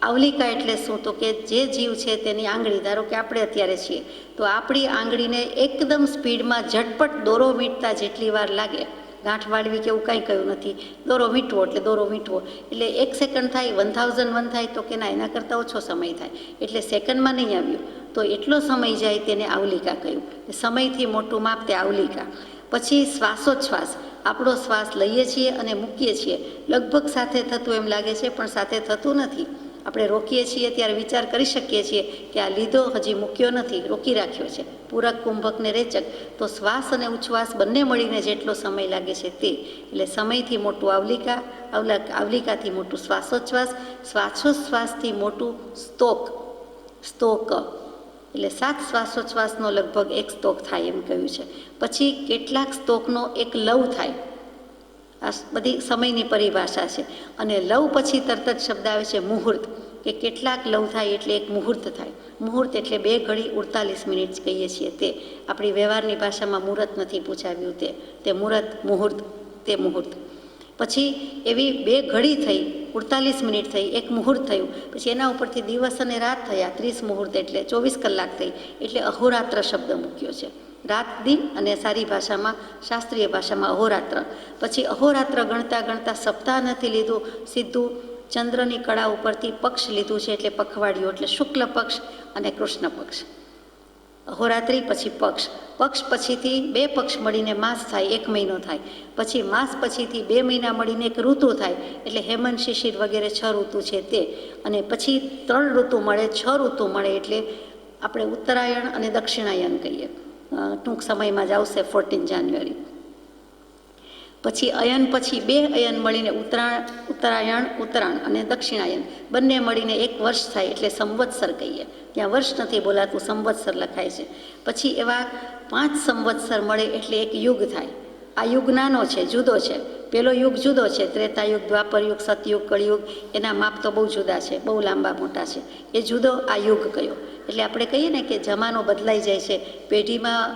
Speaker 1: આવલિકા એટલે શું? તો કે જે જીવ છે તેની આંગળી, ધારો કે આપણે અત્યારે છીએ તો આપણી આંગળીને એકદમ સ્પીડમાં ઝટપટ દોરો વીંટતા જેટલી વાર લાગે, ગાંઠ વાળવી કે એવું કાંઈ કહ્યું નથી, દોરો વીંટવો એટલે દોરો વીંટવો એટલે 1 સેકન્ડ થાય, 1001 થાય તો કે ના, એના કરતાં ઓછો સમય થાય, એટલે સેકન્ડમાં નહીં આવ્યું તો એટલો સમય જાય તેને આવલિકા કહ્યું. સમયથી મોટું માપ તે આવલિકા. પછી શ્વાસોચ્છ્વાસ, આપણો શ્વાસ લઈએ છીએ અને મૂકીએ છીએ, લગભગ સાથે થતું એમ લાગે છે પણ સાથે થતું નથી. આપણે રોકીએ છીએ ત્યારે વિચાર કરી શકીએ છીએ કે આ લીધો, હજી મૂક્યો નથી, રોકી રાખ્યો છે. પૂરક, કુંભક ને રેચક, તો શ્વાસ અને ઉચ્છ્વાસ બંને મળીને જેટલો સમય લાગે છે તે. એટલે સમયથી મોટું આવલિકા, આવલિકાથી મોટું શ્વાસોચ્છ્વાસ, શ્વાસોચ્છ્વાસથી મોટું સ્તોક, સ્તોક. એટલે 7 શ્વાસોચ્છ્વાસનો લગભગ 1 સ્તોક થાય એમ કહ્યું છે. પછી કેટલાક સ્તોકનો એક લવ થાય. આ બધી સમયની પરિભાષા છે. અને લવ પછી તરત જ શબ્દ આવે છે મુહૂર્ત, કે કેટલાક લવ થાય એટલે એક મુહૂર્ત થાય. મુહૂર્ત એટલે 2 ઘડી 48 મિનિટ કહીએ છીએ તે. આપણી વ્યવહારની ભાષામાં મુહૂર્ત નથી પૂછાવ્યું તે મુહૂર્ત, મુહૂર્ત, તે મુહૂર્ત. પછી એવી 2 ઘડી થઈ, 48 મિનિટ થઈ, એક મુહૂર્ત થયું. પછી એના ઉપરથી દિવસ અને રાત થયા, 30 મુહૂર્ત એટલે 24 કલાક થઈ, એટલે અહોરાત્ર શબ્દ મૂક્યો છે. રાત દિન અને સારી ભાષામાં, શાસ્ત્રીય ભાષામાં અહોરાત્ર. પછી અહોરાત્ર ગણતા ગણતા સપ્તાહ નથી લીધું, સીધું ચંદ્રની કળા ઉપરથી પક્ષ લીધું છે, એટલે પખવાડિયું, એટલે શુક્લ પક્ષ અને કૃષ્ણ પક્ષ. અહોરાત્રી પછી પક્ષ, પક્ષ પછીથી 2 પક્ષ મળીને માસ થાય, 1 મહિનો થાય. પછી માસ પછીથી 2 મહિના મળીને એક ઋતુ થાય, એટલે હેમંત, શિશિર વગેરે 6 ઋતુ છે તે. અને પછી 3 ઋતુ મળે, 6 ઋતુ મળે, એટલે આપણે ઉત્તરાયણ અને દક્ષિણાયન કહીએ. ટૂંક સમયમાં જ આવશે 14 જાન્યુઆરી. પછી અયન પછી 2 અયન મળીને ઉત્તરાયણ, ઉત્તરાયણ અને દક્ષિણાયન બંને મળીને 1 વર્ષ થાય, એટલે સંવત્સર કહીએ. ત્યાં વર્ષ નથી બોલાતું, સંવત્સર લખાય છે. પછી એવા 5 સંવત્સર મળે એટલે એક યુગ થાય. આ યુગ નાનો છે, જુદો છે. પેલો યુગ જુદો છે, ત્રેતાયુગ, દ્વાપરયુગ, સતયુગ, કળિયુગ, એના માપ તો બહુ જુદા છે, બહુ લાંબા મોટા છે. એ જુદો આ યુગ કયો. એટલે આપણે કહીએ ને કે જમાનો બદલાઈ જાય છે, પેઢીમાં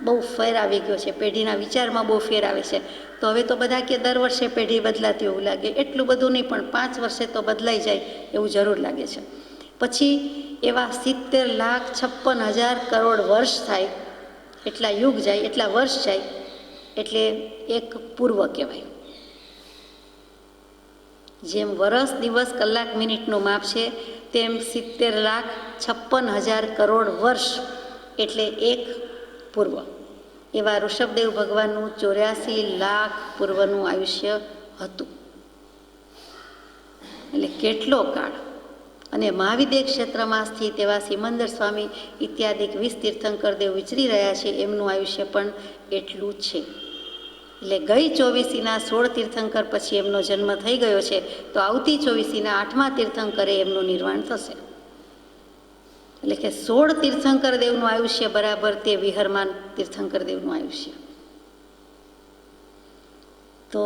Speaker 1: બહુ ફેર આવી ગયો છે, પેઢીના વિચારમાં બહુ ફેર આવે છે. તો હવે તો બધા કે દર વર્ષે પેઢી બદલાતી એવું લાગે, એટલું બધું નહીં, પણ 5 વર્ષે તો બદલાઈ જાય એવું જરૂર લાગે છે. પછી એવા 70,56,000 કરોડ વર્ષ થાય, એટલા યુગ જાય, એટલા વર્ષ જાય, એટલે એક પૂર્વ કહેવાય. જેમ વર્ષ, દિવસ, કલાક, મિનિટનું માપ છે, તેમ 70,56,000 કરોડ વર્ષ એટલે એક પૂર્વ. એવા ઋષભદેવ ભગવાનનું 84 લાખ પૂર્વનું આયુષ્ય હતું. એટલે કેટલો કાળ. અને મહાવિદ્ય ક્ષેત્રમાં સ્થિત એવા સિમંદર સ્વામી ઇત્યાદિક 20 તીર્થંકર દેવ વિચરી રહ્યા છે, એમનું આયુષ્ય પણ એટલું જ છે. એટલે ગઈ 24સીના 16 તીર્થંકર પછી એમનો જન્મ થઈ ગયો છે, તો આવતી 24સીના 8મા તીર્થંકરે એમનું નિર્વાણ થશે. એટલે કે 16 તીર્થંકર દેવનું આયુષ્ય બરાબર તે વિહરમાન તીર્થંકર દેવનું આયુષ્ય. તો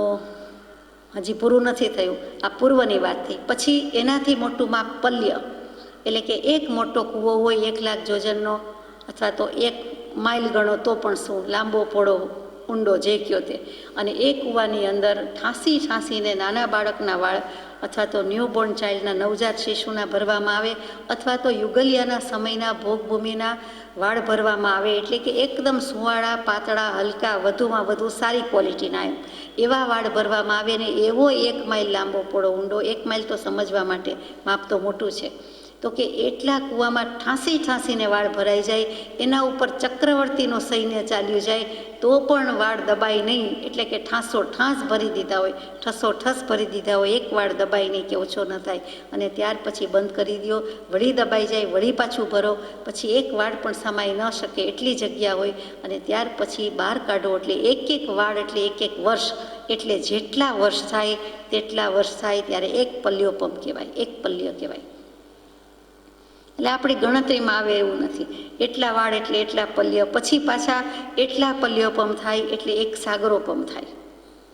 Speaker 1: હજી પૂરું નથી થયું, આ પૂર્વની વાત થઈ. પછી એનાથી મોટું માપ પલ્ય, એટલે કે એક મોટો કૂવો હોય 1 લાખ જોજનનો, અથવા તો 1 માઇલ ગણો તો પણ શું, લાંબો પોળો ઊંડો જે કયો તે. અને એ કૂવાની અંદર ઠાંસીને નાના બાળકના વાળ, અથવા તો ન્યૂબોર્ન ચાઇલ્ડના, નવજાત શિશુના ભરવામાં આવે, અથવા તો યુગલિયાના સમયના ભોગભૂમિના વાળ ભરવામાં આવે. એટલે કે એકદમ સુંવાળા, પાતળા, હલકા, વધુમાં વધુ સારી ક્વોલિટીના એવા વાળ ભરવામાં આવે. ને એવો 1 માઇલ લાંબો પોળો ઊંડો, 1 માઇલ તો સમજવા માટે માપ તો મોટું છે, તો કે એટલા કૂવામાં ઠાંસીને વાળ ભરાઈ જાય. એના ઉપર ચક્રવર્તીનો સૈન્ય ચાલ્યું જાય તો પણ વાળ દબાય નહીં. એટલે કે ઠાંસ ભરી દીધા હોય, ઠસો ભરી દીધા હોય, 1 વાળ દબાય નહીં કે ઓછો ન થાય. અને ત્યાર પછી બંધ કરી દો, વળી દબાઈ જાય, વળી પાછું ભરો, પછી 1 વાળ પણ સમાઈ ન શકે એટલી જગ્યા હોય. અને ત્યાર પછી બહાર કાઢો, એટલે 1 વાળ એટલે 1 વર્ષ. એટલે જેટલા વર્ષ થાય તેટલા વર્ષ થાય ત્યારે 1 પલ્યોપમ કહેવાય, 1 પલ્ય કહેવાય. એટલે આપણી ગણતરીમાં આવે એવું નથી. એટલા વાળ એટલે એટલા પલ્ય, પછી પાછા એટલા પલ્યોપમ થાય એટલે 1 સાગરોપમ થાય.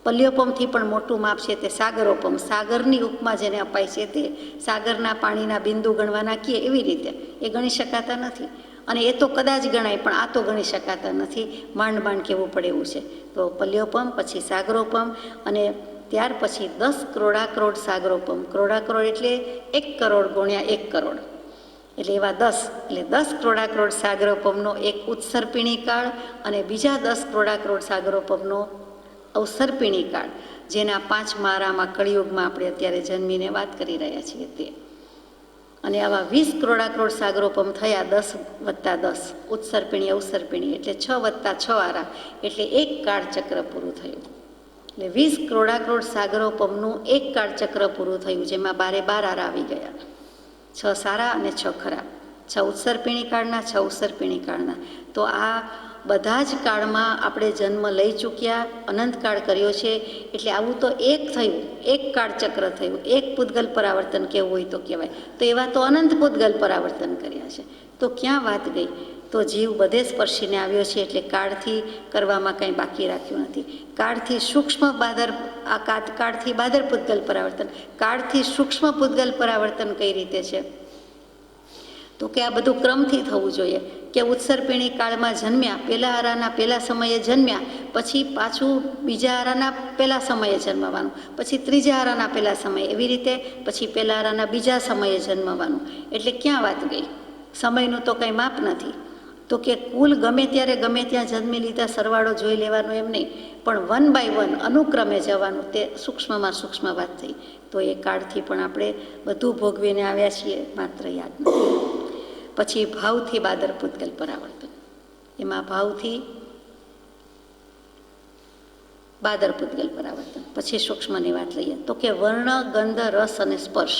Speaker 1: પલ્યોપમથી પણ મોટું માપ છે તે સાગરોપમ, સાગરની ઉપમા જેને અપાય છે તે સાગરના પાણીના બિંદુ ગણવાના કીએ એવી રીતે એ ગણી શકાતા નથી. અને એ તો કદાચ ગણાય પણ આ તો ગણી શકાતા નથી, માંડ માંડ કહેવું પડે એવું છે. તો પલ્યોપમ, પછી સાગરોપમ, અને ત્યાર પછી 10 ક્રોડાક્રોડ સાગરોપમ. ક્રોડાક્રોડ એટલે 1 કરોડ ગુણ્યા 1 કરોડ, એટલે એવા 10, એટલે 10 ક્રોડાક્રોડ સાગરોપમનો એક ઉત્સર્પિણી કાળ અને બીજા 10 ક્રોડાક્રોડ સાગરોપમનો અવસર્પિણી કાળ, જેના 5 મારામાં કળિયુગમાં આપણે અત્યારે જન્મીને વાત કરી રહ્યા છીએ તે. અને આવા 20 ક્રોડાક્રોડ સાગરોપમ થયા, 10 વત્તા 10, ઉત્સર્પિણી અવસર્પિણી, એટલે 6 વત્તા 6 આરા, એટલે એક કાળચક્ર પૂરું થયું. એટલે 20 ક્રોડાક્રોડ સાગરોપમનું એક કાળચક્ર પૂરું થયું, જેમાં 12 આરા આવી ગયા, 6 સારા અને 6 ખરાબ, 6 ઉત્સર્પિણી કાળના, 6 ઉત્સર્પિણી કાળના. તો આ બધા જ કાળમાં આપણે જન્મ લઈ ચૂક્યા, અનંતકાળ કર્યો છે. એટલે આવું તો એક થયું, એક કાળચક્ર થયું, એક પૂતગલ પરાવર્તન કહેવું હોય તો કહેવાય. તો એવા તો અનંત પૂતગલ પરાવર્તન કર્યા છે. તો ક્યાં વાત ગઈ? તો જીવ બધે સ્પર્શીને આવ્યો છે, એટલે કાળથી કરવામાં કંઈ બાકી રાખ્યું નથી. કાળથી સૂક્ષ્મ કાળથી બાદર પૂતગલ પરાવર્તન, કાળથી સૂક્ષ્મ પૂતગલ પરાવર્તન કઈ રીતે છે? તો કે આ બધું ક્રમથી થવું જોઈએ. કે ઉત્સર્પિણી કાળમાં જન્મ્યા, પહેલા આરાના પહેલા સમયે જન્મ્યા, પછી પાછું બીજા આરાના પહેલા સમયે જન્મવાનું, પછી ત્રીજા આરાના પહેલા સમયે, એવી રીતે પછી પહેલા આરાના બીજા સમયે જન્મવાનું. એટલે ક્યાં વાત ગઈ? સમયનું તો કંઈ માપ નથી. તો કે કુલ ગમે ત્યારે ગમે ત્યાં જન્મી લીધા સરવાળો જોઈ લેવાનો એમ નહીં, પણ 1 બાય 1 અનુક્રમે જવાનું, તે સૂક્ષ્મમાં સૂક્ષ્મ વાત થઈ. તો એ કાળથી પણ આપણે બધું ભોગવીને આવ્યા છીએ, માત્ર યાદ નથી. પછી ભાવથી બાદર પૂતગલ પરાવર્તન, એમાં ભાવથી બાદર પૂતગલ પરાવર્તન. પછી સૂક્ષ્મની વાત લઈએ તો કે વર્ણ, ગંધ, રસ અને સ્પર્શ,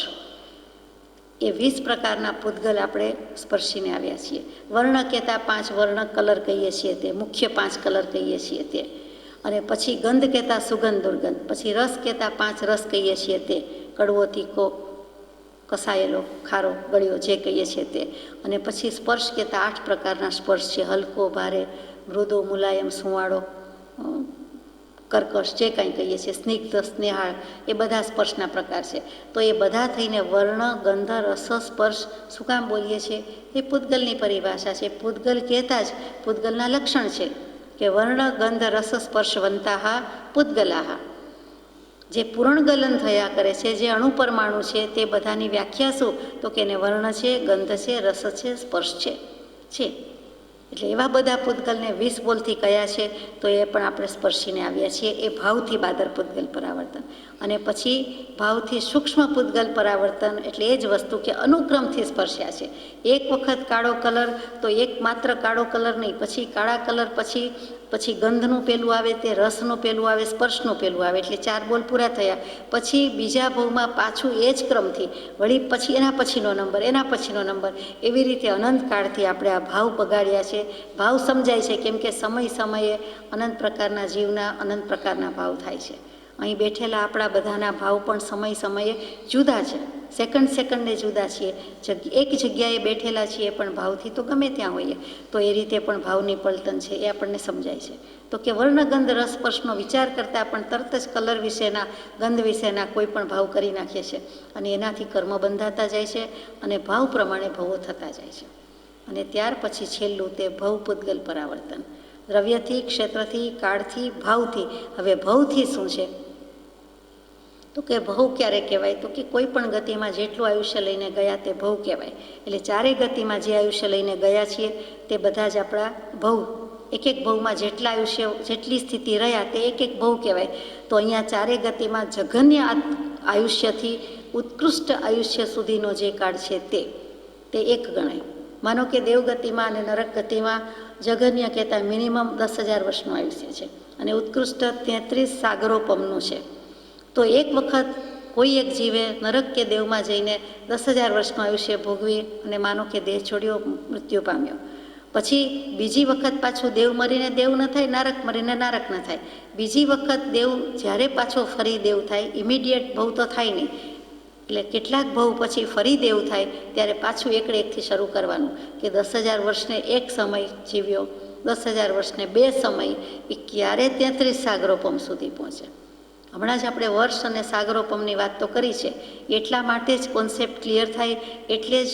Speaker 1: એ 20 પ્રકારના પૂતગલ આપણે સ્પર્શીને આવ્યા છીએ. વર્ણ કહેતા 5 વર્ણ કલર કહીએ છીએ તે, મુખ્ય 5 કલર કહીએ છીએ તે. અને પછી ગંધ કહેતા સુગંધ, દુર્ગંધ. પછી રસ કહેતા 5 રસ કહીએ છીએ તે, કડવો, તીખો, કસાયેલો, ખારો, ગળ્યો, જે કહીએ છીએ તે. અને પછી સ્પર્શ કહેતા 8 પ્રકારના સ્પર્શ છે, હલકો, ભારે, મૃદુ, મુલાયમ, સુંવાળો, કર્કશ, જે કંઈ કહીએ છીએ, સ્નિગ્ધ, સ્નેહાળ, એ બધા સ્પર્શના પ્રકાર છે. તો એ બધા થઈને વર્ણ, ગંધ, રસ, સ્પર્શ શું કામ બોલીએ છીએ? એ પૂતગલની પરિભાષા છે. પૂતગલ કહેતા જ પૂતગલના લક્ષણ છે કે વર્ણ, ગંધ, રસ, સ્પર્શવંતાહા પૂતગલાહા. જે પૂર્ણગલન થયા કરે છે, જે અણુ પરમાણુ છે, તે બધાની વ્યાખ્યા શું? તો કે એને વર્ણ છે, ગંધ છે, રસ છે, સ્પર્શ છે. એટલે એવા બધા પૂતગલને 20 બોલથી કયા છે? તો એ પણ આપણે સ્પર્શીને આવ્યા છીએ. એ ભાવથી બાદર પૂતગલ પરાવર્તન. અને પછી ભાવથી સૂક્ષ્મ પૂતગલ પરાવર્તન, એટલે એ જ વસ્તુ કે અનુક્રમથી સ્પર્શ્યા છે. એક વખત કાળો કલર, તો એક માત્ર કાળો કલર નહીં, પછી કાળા કલર, પછી ગંધનું પેલું આવે, તે રસનું પેલું આવે, સ્પર્શનું પેલું આવે, એટલે 4 બોલ પૂરા થયા. પછી બીજા ભાવમાં પાછું એ જ ક્રમથી વળી પછી એના પછીનો નંબર, એના પછીનો નંબર, એવી રીતે અનંતકાળથી આપણે આ ભાવ બગાડ્યા છે. ભાવ સમજાય છે કેમ કે સમય સમયે અનંત પ્રકારના જીવના અનંત પ્રકારના ભાવ થાય છે. અહીં બેઠેલા આપણા બધાના ભાવ પણ સમય સમયે જુદા છે, સેકન્ડે જુદા છીએ. એક જગ્યાએ બેઠેલા છીએ પણ ભાવથી તો ગમે ત્યાં હોઈએ. તો એ રીતે પણ ભાવની પલટન છે, એ આપણને સમજાય છે. તો કે વર્ણ, ગંધ, રસ, સ્પર્શનો વિચાર કરતાં પણ તરત જ કલર વિશેના, ગંધ વિશેના કોઈ પણ ભાવ કરી નાખીએ છીએ, અને એનાથી કર્મ બંધાતા જાય છે, અને ભાવ પ્રમાણે ભવો થતા જાય છે. અને ત્યાર પછી છેલ્લું તે ભવ પૂતગલ પરાવર્તન, દ્રવ્યથી, ક્ષેત્રથી, કાળથી, ભાવથી. હવે ભવથી શું છે? તો કે ભવ ક્યારે કહેવાય? તો કે કોઈ પણ ગતિમાં જેટલું આયુષ્ય લઈને ગયા તે ભવ કહેવાય. એટલે 4 ગતિમાં જે આયુષ્ય લઈને ગયા છીએ તે બધા જ આપણા ભવ. એક ભવમાં જેટલા આયુષ્ય, જેટલી સ્થિતિ રહ્યા તે એક ભવ કહેવાય. તો અહીંયા 4 ગતિમાં જઘન્ય આયુષ્યથી ઉત્કૃષ્ટ આયુષ્ય સુધીનો જે કાળ છે તે એક ગણાય. માનો કે દેવગતિમાં અને નરક ગતિમાં જઘન્ય કહેતા મિનિમમ 10,000 વર્ષનું આયુષ્ય છે, અને ઉત્કૃષ્ટ 33 સાગરોપમનું છે. તો એક વખત કોઈ એક જીવે નરક કે દેવમાં જઈને 10,000 વર્ષનું આયુષ્ય ભોગવી અને માનો કે દેહ છોડ્યો, મૃત્યુ પામ્યો. પછી બીજી વખત પાછું દેવ મરીને દેવ ન થાય, નારક મરીને નારક ન થાય. બીજી વખત દેવ જ્યારે પાછો ફરી દેવ થાય, ઇમિડિયેટ ભવ તો થાય નહીં, એટલે કેટલાક ભવ પછી ફરી દેવ થાય ત્યારે પાછું એકથી શરૂ કરવાનું કે 10,000 વર્ષને એક સમય જીવ્યો, 10,000 વર્ષને 2 સમય, એ ક્યારે 33 સાગરોપમ સુધી પહોંચે. હમણાં જ આપણે વર્ષ અને સાગરોપમની વાત તો કરી છે, એટલા માટે જ કોન્સેપ્ટ ક્લિયર થાય એટલે જ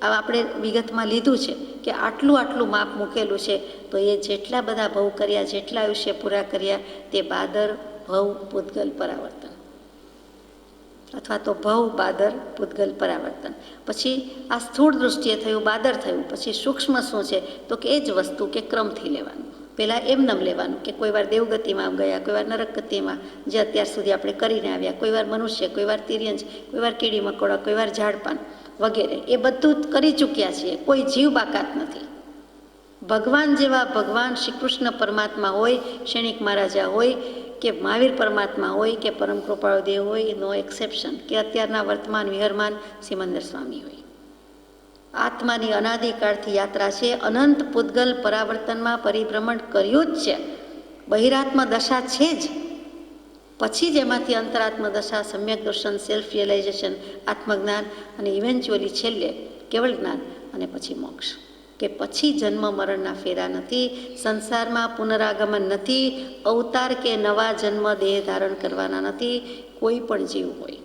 Speaker 1: આપણે વિગતમાં લીધું છે કે આટલું માપ મૂકેલું છે. તો એ જેટલા બધા ભવ કર્યા, જેટલા આયુષ્ય પૂરા કર્યા, તે બાદર ભવ પૂતગલ પરાવર્તન, અથવા તો ભવ બાદર પૂતગલ પરાવર્તન. પછી આ સ્થૂળ દૃષ્ટિએ થયું, બાદર થયું. પછી સૂક્ષ્મ શું છે? તો કે એ જ વસ્તુ કે ક્રમથી લેવાનું. પહેલાં એમનેમ લેવાનું કે કોઈ વાર દેવગતિમાં ગયા, કોઈ વાર નરક ગતિમાં, જે અત્યાર સુધી આપણે કરીને આવ્યા, કોઈ વાર મનુષ્ય, કોઈ વાર તિર્યંજ, કોઈ વાર કીડી મકોડા, કોઈ વાર ઝાડપાન વગેરે, એ બધું કરી ચૂક્યા છીએ. કોઈ જીવ બાકાત નથી. ભગવાન જેવા ભગવાન શ્રી કૃષ્ણ પરમાત્મા હોય, ક્ષણિક મહારાજા હોય, કે મહાવીર પરમાત્મા હોય, કે પરમ કૃપાળુ દેવ હોય, નો એક્સેપ્શન, કે અત્યારના વર્તમાન વિહરમાન સિમંદર સ્વામી હોય. આત્માની અનાદિકાળથી યાત્રા છે. અનંત પૂતગલ પરાવર્તનમાં પરિભ્રમણ કર્યું જ છે. બહિરાત્મ દશા છે જ, પછી જ એમાંથી અંતરાત્મ દશા, સમ્યક દર્શન, સેલ્ફ રિયલાઇઝેશન, આત્મજ્ઞાન, અને ઇવેન્ચ્યુઅલી છેલ્લે કેવળ જ્ઞાન, અને પછી મોક્ષ. કે પછી જન્મ મરણના ફેરા નથી, સંસારમાં પુનરાગમન નથી, અવતાર કે નવા જન્મ દેહ ધારણ કરવાના નથી કોઈ પણ જીવ હોય.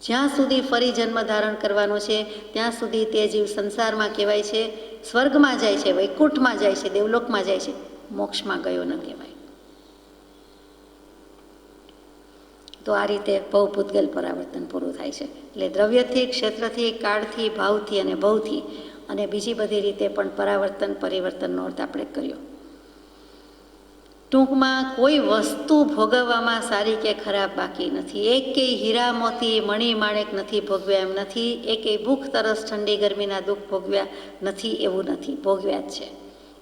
Speaker 1: જ્યાં સુધી ફરી જન્મ ધારણ કરવાનો છે ત્યાં સુધી તે જીવ સંસારમાં કહેવાય છે, સ્વર્ગમાં જાય છે, વૈકુંઠમાં જાય છે, દેવલોકમાં જાય છે, મોક્ષમાં ગયો ન કહેવાય. તો આ રીતે ભવ પૂતગલ પરાવર્તન પૂરું થાય છે. એટલે દ્રવ્યથી, ક્ષેત્રથી, કાળથી, ભાવથી અને ભવથી, અને બીજી બધી રીતે પણ પરાવર્તન પરિવર્તનનો અર્થ આપણે કર્યો. ટૂંકમાં કોઈ વસ્તુ ભોગવવામાં સારી કે ખરાબ બાકી નથી. એકેય હીરા મોતી મણી માણેક નથી ભોગવ્યા એમ નથી. એકેય ભૂખ તરસ ઠંડી ગરમીના દુઃખ ભોગવ્યા નથી એવું નથી, ભોગવ્યા જ છે.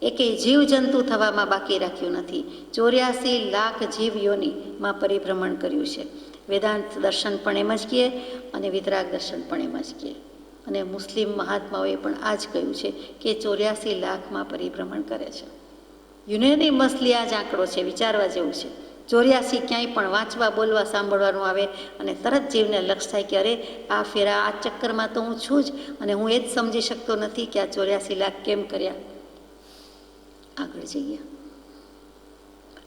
Speaker 1: એકેય જીવજંતુ થવામાં બાકી રાખ્યું નથી. 84 લાખ જીવ યોનિમાં પરિભ્રમણ કર્યું છે. વેદાંત દર્શન પણ એમ જ કહે, અને વિતરાગ દર્શન પણ એમ જ કહે. અને મુસ્લિમ મહાત્માઓએ પણ આ જ કહ્યું છે કે 84 લાખમાં પરિભ્રમણ કરે છે. યુનેનિમસલી આ જ આંકડો છે, વિચારવા જેવું છે. 84 ક્યાંય પણ વાંચવા, બોલવા, સાંભળવાનું આવે અને તરત જીવને લક્ષ થાય કે અરે આ ફેરા, આ ચક્કરમાં તો હું છું જ, અને હું એ જ સમજી શકતો નથી કે આ 84 લાખ કેમ કર્યા. આગળ જઈએ.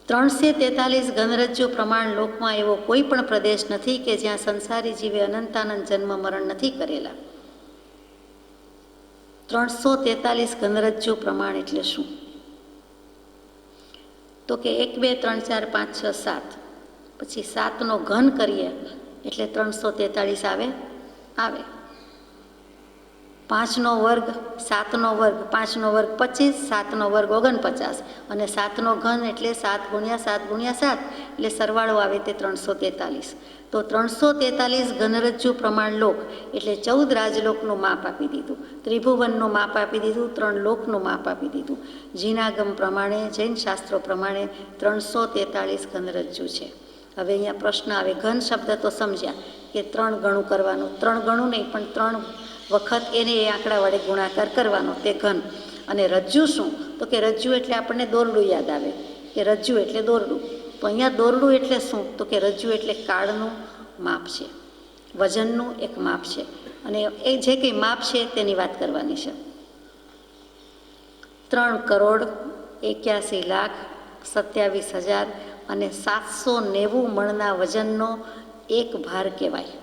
Speaker 1: 343 ઘનરજ્જુ પ્રમાણ લોકમાં એવો કોઈ પણ પ્રદેશ નથી કે જ્યાં સંસારી જીવે અનંતાનંદ જન્મ મરણ નથી કરેલા. 343 ઘનરજ્જુ પ્રમાણ એટલે શું? તો કે 1 2 3 4 5 6 7, પછી 7નો ઘન કરીએ એટલે 343 આવે. 5નો વર્ગ 7નો વર્ગ, 5નો વર્ગ 25, 7નો વર્ગ 49, અને 7નો ઘન એટલે 7 × 7 × 7, એટલે સરવાળો આવે તે 343. તો 343 ઘનરજ્જુ પ્રમાણ લોક એટલે 14 રાજલોકનું માપ આપી દીધું, ત્રિભુવનનું માપ આપી દીધું, 3 લોકનું માપ આપી દીધું. જીનાગમ પ્રમાણે, જૈન શાસ્ત્રો પ્રમાણે 343 ઘનરજ્જુ છે. હવે અહીંયા પ્રશ્ન આવે, ઘન શબ્દ તો સમજ્યા કે 3 ગણું કરવાનું, 3 ગણું નહીં પણ 3 વખત એને એ આંકડા વડે ગુણાકાર કરવાનો, તે ઘન. અને રજ્જુ શું? તો કે રજ્જુ એટલે આપણને દોરડું યાદ આવે કે રજ્જુ એટલે દોરડું. તો અહીંયા દોરડું એટલે શું? તો કે રજ્જુ એટલે કાળનું માપ છે, વજનનું એક માપ છે, અને એ જે કંઈ માપ છે તેની વાત કરવાની છે. 3,81,27,000 અને 790 મણના વજનનો એક ભાર કહેવાય.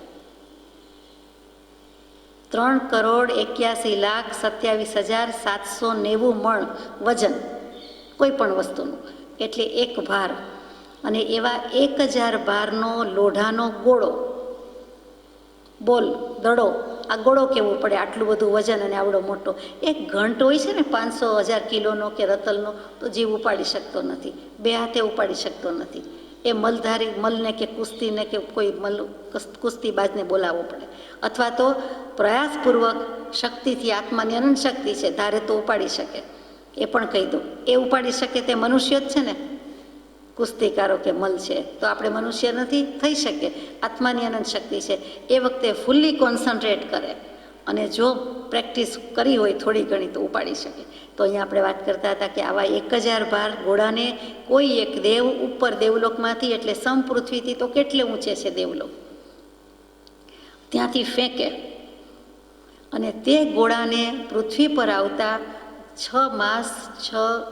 Speaker 1: 3,81,27,790 મણ વજન કોઈ પણ વસ્તુનું, એટલે એક ભાર. અને એવા 1000 ભારનો લોઢાનો ગોળો, બોલ, દડો, આ ગોળો કેવો પડે આટલું બધું વજન અને આવડો મોટો. એક ઘંટ હોય છે ને 500,000 કિલોનો કે રતલનો, તો જીવ ઉપાડી શકતો નથી, 2 હાથે ઉપાડી શકતો નથી. એ મલધારી મલને કે કુસ્તીને કે કોઈ કુસ્તીબાજને બોલાવવો પડે, અથવા તો પ્રયાસપૂર્વક શક્તિથી, આત્માની અનંત શક્તિ છે, ધારે તો ઉપાડી શકે. એ પણ કહી દો, એ ઉપાડી શકે તે મનુષ્ય જ છે ને, કુસ્તીકારો કે મલ છે. તો આપણે મનુષ્ય નથી, થઈ શકે, આત્માની અનંત શક્તિ છે. એ વખતે ફૂલ્લી કોન્સન્ટ્રેટ કરે અને જો પ્રેક્ટિસ કરી હોય થોડી ઘણી તો ઉપાડી શકે. તો અહીંયા આપણે વાત કરતા હતા કે આવા 1000 ભાર ઘોડાને કોઈ એક દેવ ઉપર દેવલોકમાંથી, એટલે સમપૃથ્વીથી તો કેટલે ઊંચે છે દેવલોક, ત્યાંથી ફેંકે, અને તે ઘોડાને પૃથ્વી પર આવતા 6 માસ 6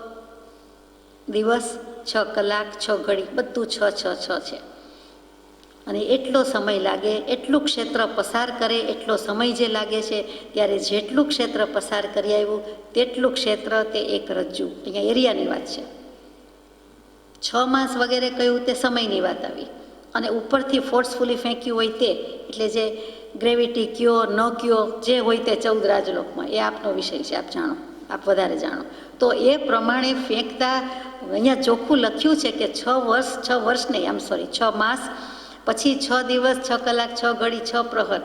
Speaker 1: દિવસ 6 કલાક 6 ઘડી બધું 6 6 6 છે. અને એટલો સમય લાગે, એટલું ક્ષેત્ર પસાર કરે, એટલો સમય જે લાગે છે, ત્યારે જેટલું ક્ષેત્ર પસાર કરી આવ્યું તેટલું ક્ષેત્ર તે એક રજ્જુ. અહીંયા એરિયાની વાત છે. 6 માસ વગેરે કહ્યું તે સમયની વાત આવી, અને ઉપરથી ફોર્સફુલી ફેંક્યું હોય તે, એટલે જે ગ્રેવિટી કયો ન કયો જે હોય તે 14 રાજલોકમાં, એ આપનો વિષય છે, આપ જાણો, આપ વધારે જાણો. તો એ પ્રમાણે ફેંકતા અહીંયા ચોખ્ખું લખ્યું છે કે 6 વર્ષ નહીં, આમ સોરી 6 માસ, પછી 6 દિવસ, 6 કલાક, 6 ઘડી, 6 પ્રહર,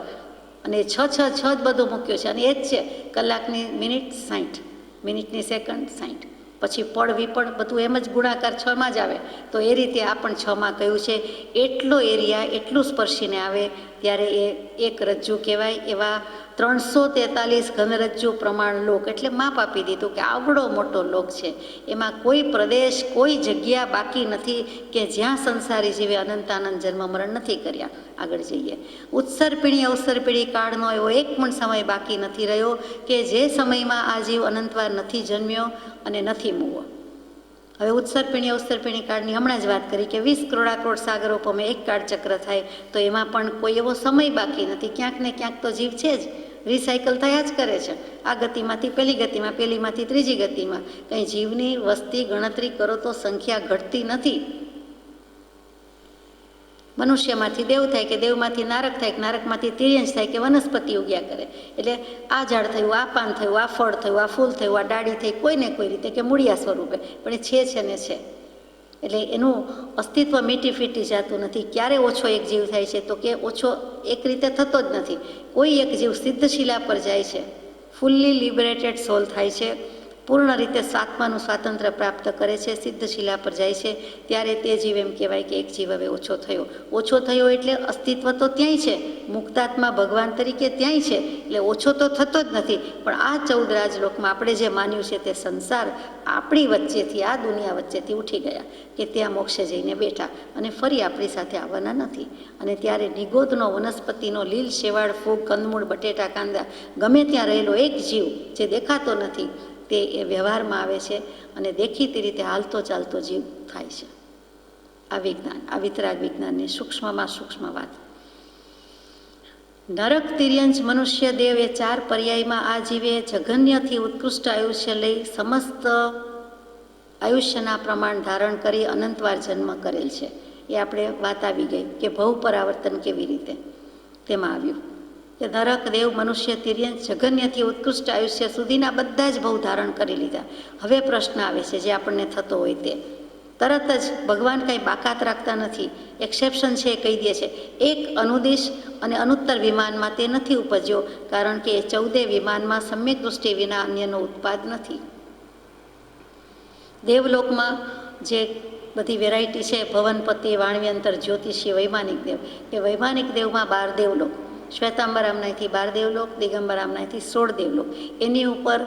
Speaker 1: અને 6 જ બધું મૂક્યું છે. અને એ જ છે કલાકની મિનિટ 60, મિનિટની સેકન્ડ 60, પછી પળ વિપળ બધું એમ જ ગુણાકાર 6માં જ આવે. તો એ રીતે આ પણ 6માં કહ્યું છે. એટલો એરિયા એટલું સ્પર્શીને આવે ત્યારે એ એક રજ્જુ કહેવાય. એવા 343 ઘનરજ્જુ પ્રમાણ લોક, એટલે માપ આપી દીધું કે આવડો મોટો લોક છે. એમાં કોઈ પ્રદેશ, કોઈ જગ્યા બાકી નથી કે જ્યાં સંસારી જીવે અનંતાનંદ જન્મ મરણ નથી કર્યા. આગળ જઈએ. ઉત્સર્પિણી અવસર્પિણી કાળનો એવો એક પણ સમય બાકી નથી રહ્યો કે જે સમયમાં આ જીવ અનંતવાર નથી જન્મ્યો અને નથી મૂવો. હવે ઉત્સર્પિણી અવસર્પિણી કાળની હમણાં જ વાત કરી કે 20 કરોડ સાગરોપમે એક કાળચક્ર થાય, તો એમાં પણ કોઈ એવો સમય બાકી નથી. ક્યાંક ને ક્યાંક તો જીવ છે જ, રિસાયકલ થયા જ કરે છે. આ ગતિમાંથી પેલી ગતિમાં, પેલીમાંથી ત્રીજી ગતિમાં. કંઈ જીવની વસ્તી ગણતરી કરો તો સંખ્યા ઘટતી નથી. મનુષ્યમાંથી દેવ થાય કે દેવમાંથી નારક થાય કે નારકમાંથી તિર્યંશ થાય કે વનસ્પતિ ઉગ્યા કરે. એટલે આ ઝાડ થયું, આ પાન થયું, આ ફળ થયું, આ ફૂલ થયું, આ ડાળી થઈ, કોઈને કોઈ રીતે કે મૂળિયા સ્વરૂપે, પણ એ છે ને છે. એટલે એનું અસ્તિત્વ મીટી ફીટી જતું નથી. ક્યારે ઓછો એક જીવ થાય છે? તો કે ઓછો એક રીતે થતો જ નથી. કોઈ એક જીવ સિદ્ધશિલા પર જાય છે, ફૂલ્લી લિબરેટેડ સોલ થાય છે, પૂર્ણ રીતે આત્માનું સ્વાતંત્ર્ય પ્રાપ્ત કરે છે, સિદ્ધશિલા પર જાય છે, ત્યારે તે જીવ એમ કહેવાય કે એક જીવ હવે ઓછો થયો. ઓછો થયો એટલે અસ્તિત્વ તો ત્યાંય છે, મુક્તાત્મા ભગવાન તરીકે ત્યાંય છે, એટલે ઓછો તો થતો જ નથી. પણ આ 14 રાજલોકમાં આપણે જે માન્યું છે તે સંસાર આપણી વચ્ચેથી, આ દુનિયા વચ્ચેથી ઉઠી ગયા કે ત્યાં મોક્ષે જઈને બેઠા અને ફરી આપણી સાથે આવવાના નથી. અને ત્યારે નિગોદનો, વનસ્પતિનો, લીલ, શેવાળ, ફૂગ, કંદમૂળ, બટેટા, કાંદા, ગમે ત્યાં રહેલો એક જીવ જે દેખાતો નથી તે એ વ્યવહારમાં આવે છે અને દેખીતી રીતે હાલતો ચાલતો જીવ થાય છે. આ વિજ્ઞાન, આ વિતરાગ વિજ્ઞાનની સૂક્ષ્મમાં સૂક્ષ્મ વાત. નરક, તિર્યંશ, મનુષ્ય, દેવ એ 4 પર્યાયમાં આ જીવે જઘન્યથી ઉત્કૃષ્ટ આયુષ્ય લઈ સમસ્ત આયુષ્યના પ્રમાણ ધારણ કરી અનંતવાર જન્મ કરેલ છે. એ આપણે વાત આવી ગઈ કે ભવ પરાવર્તન કેવી રીતે તેમાં આવ્યું કે નરક, દેવ, મનુષ્ય, તિર્યંશ જઘન્યથી ઉત્કૃષ્ટ આયુષ્ય સુધીના બધા જ ભવ ધારણ કરી લીધા. હવે પ્રશ્ન આવે છે જે આપણને થતો હોય તે, તરત જ ભગવાન કાંઈ બાકાત રાખતા નથી, એક્સેપ્શન છે એ કહી દે છે. એક અનુદિશ અને અનુત્તર વિમાનમાં તે નથી ઉપજ્યો, કારણ કે એ 14 વિમાનમાં સમ્યક દૃષ્ટિ વિના અન્યનો ઉત્પાદ નથી. દેવલોકમાં જે બધી વેરાયટી છે, ભવનપતિ, વાણવ્યંતર, જ્યોતિષી, વૈમાનિક દેવ, એ વૈમાનિક દેવમાં 12 દેવલોક, શ્વેતાંબરામનાથી 12 દેવલોક, દિગંબરામનાથી 16 દેવલોક. એની ઉપર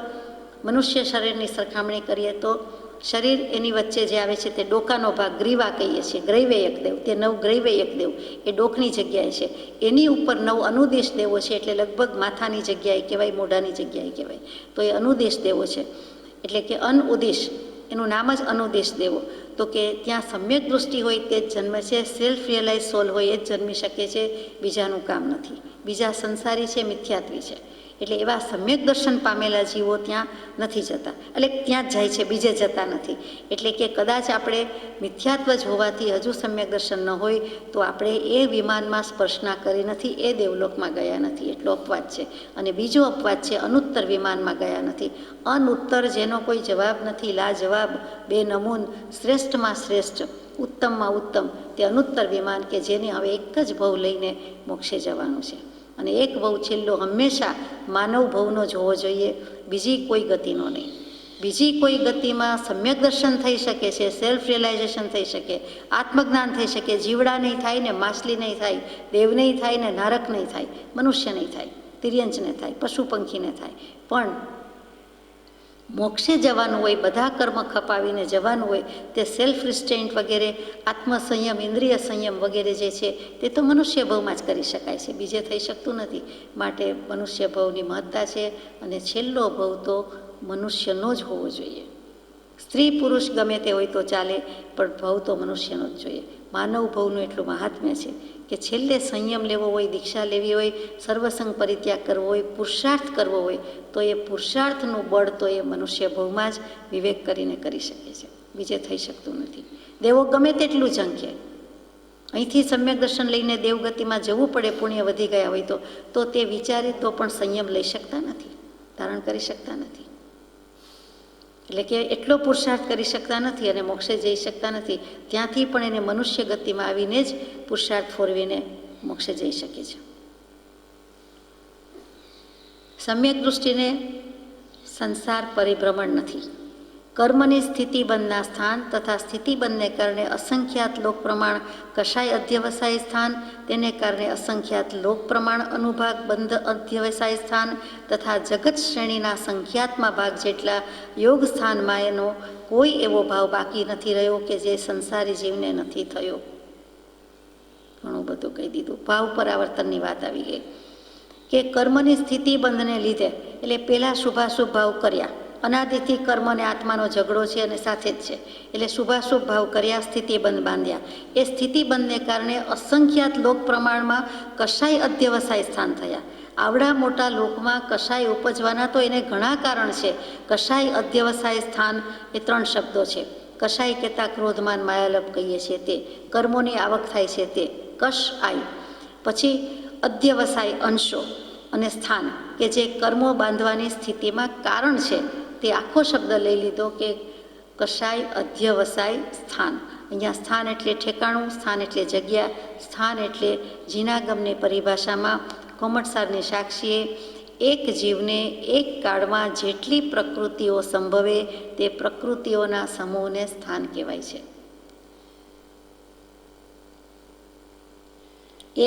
Speaker 1: મનુષ્ય શરીરની સરખામણી કરીએ તો શરીર એની વચ્ચે જે આવે છે તે ડોકાનો ભાગ, ગ્રીવા કહીએ છીએ, ગ્રૈવેયક દેવ, તે 9 ગ્રૈવેયક દેવ એ ડોકની જગ્યાએ છે. એની ઉપર 9 અનુદેશ દેવો છે, એટલે લગભગ માથાની જગ્યાએ કહેવાય, મોઢાની જગ્યાએ કહેવાય. તો એ અનુદેશ દેવો છે, એટલે કે અનઉદેશ, એનું નામ જ અનુદેશ દેવો. તો કે ત્યાં સમ્યક દૃષ્ટિ હોય તે જ જન્મે છે, સેલ્ફ રિયલાઇઝ સોલ હોય એ જ જન્મી શકે છે, બીજાનું કામ નથી. બીજા સંસારી છે, મિથ્યાત્વી છે. એટલે એવા સમ્યક દર્શન પામેલા જીવો ત્યાં નથી જતા, એટલે ત્યાં જ જાય છે, બીજે જતા નથી. એટલે કે કદાચ આપણે મિથ્યાત્વ જ હોવાથી હજુ સમ્યક દર્શન ન હોય તો આપણે એ વિમાનમાં સ્પર્શના કરી નથી, એ દેવલોકમાં ગયા નથી, એટલો અપવાદ છે. અને બીજો અપવાદ છે અનુત્તર વિમાનમાં ગયા નથી. અનુત્તર જેનો કોઈ જવાબ નથી, લાજવાબ, બેનમૂન, શ્રેષ્ઠમાં શ્રેષ્ઠ, ઉત્તમમાં ઉત્તમ, તે અનુત્તર વિમાન કે જેને હવે એક જ ભવ લઈને મોક્ષે જવાનું છે. અને એક ભવ છેલ્લો હંમેશા માનવ ભવનો જ હોવો જોઈએ, બીજી કોઈ ગતિનો નહીં. બીજી કોઈ ગતિમાં સમ્યક દર્શન થઈ શકે છે, સેલ્ફ રિયલાઇઝેશન થઈ શકે, આત્મજ્ઞાન થઈ શકે, જીવડા નહીં થાય ને માછલી નહીં થાય, દેવ નહીં થાય ને નારક નહીં થાય, મનુષ્ય નહીં થાય, તિર્યંચને થાય, પશુ પંખીને થાય. પણ મોક્ષે જવાનું હોય, બધા કર્મ ખપાવીને જવાનું હોય, તે સેલ્ફ રિસ્ટ્રેન્ટ વગેરે, આત્મસંયમ, ઇન્દ્રિય સંયમ વગેરે જે છે તે તો મનુષ્ય ભવમાં જ કરી શકાય છે, બીજે થઈ શકતું નથી. માટે મનુષ્ય ભવની મહત્તા છે અને છેલ્લો ભવ તો મનુષ્યનો જ હોવો જોઈએ. સ્ત્રી પુરુષ ગમે તે હોય તો ચાલે, પણ ભવ તો મનુષ્યનો જ જોઈએ. માનવ ભવનું એટલું મહાત્મ્ય છે કે છેલ્લે સંયમ લેવો હોય, દીક્ષા લેવી હોય, સર્વસંગ પરિત્યાગ કરવો હોય, પુરુષાર્થ કરવો હોય, તો એ પુરુષાર્થનું બળ તો એ મનુષ્ય ભવમાં જ વિવેક કરીને કરી શકે છે, બીજે થઈ શકતું નથી. દેવો ગમે તેટલું ઝંખે, અહીંથી સમ્યક દર્શન લઈને દેવગતિમાં જવું પડે, પુણ્ય વધી ગયા હોય તો તે વિચારે તો પણ સંયમ લઈ શકતા નથી, ધારણ કરી શકતા નથી. એટલે કે એટલો પુરુષાર્થ કરી શકતા નથી અને મોક્ષે જઈ શકતા નથી. ત્યાંથી પણ એને મનુષ્ય ગતિમાં આવીને જ પુરુષાર્થ ફોરવીને મોક્ષે જઈ શકે છે. સમ્યક દૃષ્ટિને સંસાર પરિભ્રમણ નથી. કર્મની સ્થિતિબંધના સ્થાન તથા સ્થિતિબંધને કારણે અસંખ્યાત લોક પ્રમાણ કશાય અધ્યવસાય સ્થાન, તેને કારણે અસંખ્યાત લોક પ્રમાણ અનુભાગ બંધ અધ્યવસાય સ્થાન તથા જગત શ્રેણીના સંખ્યાતમાં ભાગ જેટલા યોગ સ્થાનમાં એનો કોઈ એવો ભાવ બાકી નથી રહ્યો કે જે સંસારી જીવને નથી થયો. ઘણું બધું કહી દીધું. ભાવ પરાવર્તનની વાત આવી ગઈ કે કર્મની સ્થિતિબંધને લીધે, એટલે પહેલાં શુભાશુભ ભાવ કર્યા, અનાદિથી કર્મ અને આત્માનો ઝઘડો છે અને સાથે જ છે, એટલે શુભાશુભ ભાવ કર્યા, સ્થિતિબંધ બાંધ્યા. એ સ્થિતિબંધને કારણે અસંખ્યાત લોક પ્રમાણમાં કશાય અધ્યવસાય સ્થાન થયા. આવડા મોટા લોકમાં કશાય ઉપજવાના તો એને ઘણા કારણ છે. કશાય અધ્યવસાય સ્થાન એ 3 શબ્દો છે. કશાય કહેતા ક્રોધમાન માયાલભ કહીએ છીએ તે, કર્મોની આવક થાય છે તે કશ આય, પછી અધ્યવસાય અંશો અને સ્થાન કે જે કર્મો બાંધવાની સ્થિતિમાં કારણ છે, તે આખો શબ્દ લઈ લીધો કે કશાય અધ્યવસાય સ્થાન. અહીંયા સ્થાન એટલે ઠેકાણું, સ્થાન એટલે જગ્યા, સ્થાન એટલે જીનાગમની પરિભાષામાં કોમટસારની સાક્ષીએ એક જીવને એક કાળમાં જેટલી પ્રકૃતિઓ સંભવે તે પ્રકૃતિઓના સમૂહને સ્થાન કહેવાય છે.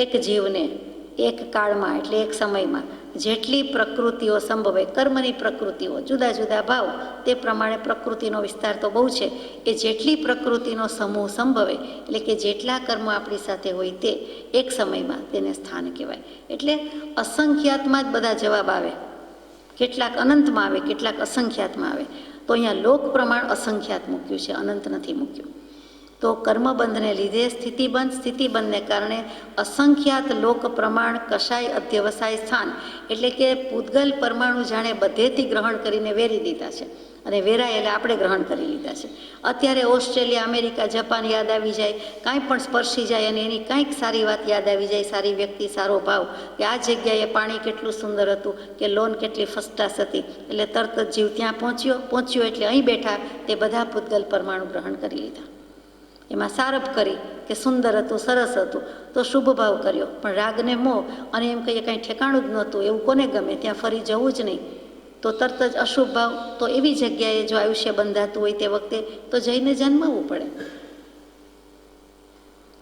Speaker 1: એક જીવને એક કાળમાં એટલે એક સમયમાં જેટલી પ્રકૃતિઓ સંભવે, કર્મની પ્રકૃતિઓ, જુદા જુદા ભાવ, તે પ્રમાણે પ્રકૃતિનો વિસ્તાર તો બહુ છે, એ જેટલી પ્રકૃતિનો સમૂહ સંભવે, એટલે કે જેટલા કર્મો આપણી સાથે હોય તે એક સમયમાં તેને સ્થાન કહેવાય. એટલે અસંખ્યાતમાં જ બધા જવાબ આવે, કેટલાક અનંતમાં આવે, કેટલાક અસંખ્યાતમાં આવે. તો અહીંયા લોક પ્રમાણ અસંખ્યાત મૂક્યું છે, અનંત નથી મૂક્યું. તો કર્મબંધને લીધે સ્થિતિબંધ, સ્થિતિબંધને કારણે અસંખ્યાત લોક પ્રમાણ કશાય અધ્યવસાય સ્થાન, એટલે કે પૂતગલ પરમાણુ જાણે બધેથી ગ્રહણ કરીને વેરી દીધા છે, અને વેરાયેલા આપણે ગ્રહણ કરી લીધા છે. અત્યારે ઓસ્ટ્રેલિયા, અમેરિકા, જાપાન યાદ આવી જાય, કાંઈ પણ સ્પર્શી જાય અને એની કાંઈક સારી વાત યાદ આવી જાય, સારી વ્યક્તિ, સારો ભાવ, કે આ જગ્યાએ પાણી કેટલું સુંદર હતું, કે લોન કેટલી ફર્સ્ટ ક્લાસ હતી, એટલે તરત જ જીવ ત્યાં પહોંચ્યો એટલે અહીં બેઠા તે બધા પૂતગલ પરમાણુ ગ્રહણ કરી લીધા. એમાં સારપ કરી કે સુંદર હતું, સરસ હતું, તો શુભ ભાવ કર્યો, પણ રાગને મોહ અને એમ કહીએ કાંઈ ઠેકાણું જ નહોતું, એવું કોને ગમે, ત્યાં ફરી જવું જ નહીં, તો તરત જ અશુભ ભાવ. તો એવી જગ્યાએ જો આયુષ્ય બંધાતું હોય તે વખતે તો જઈને જન્મવું પડે.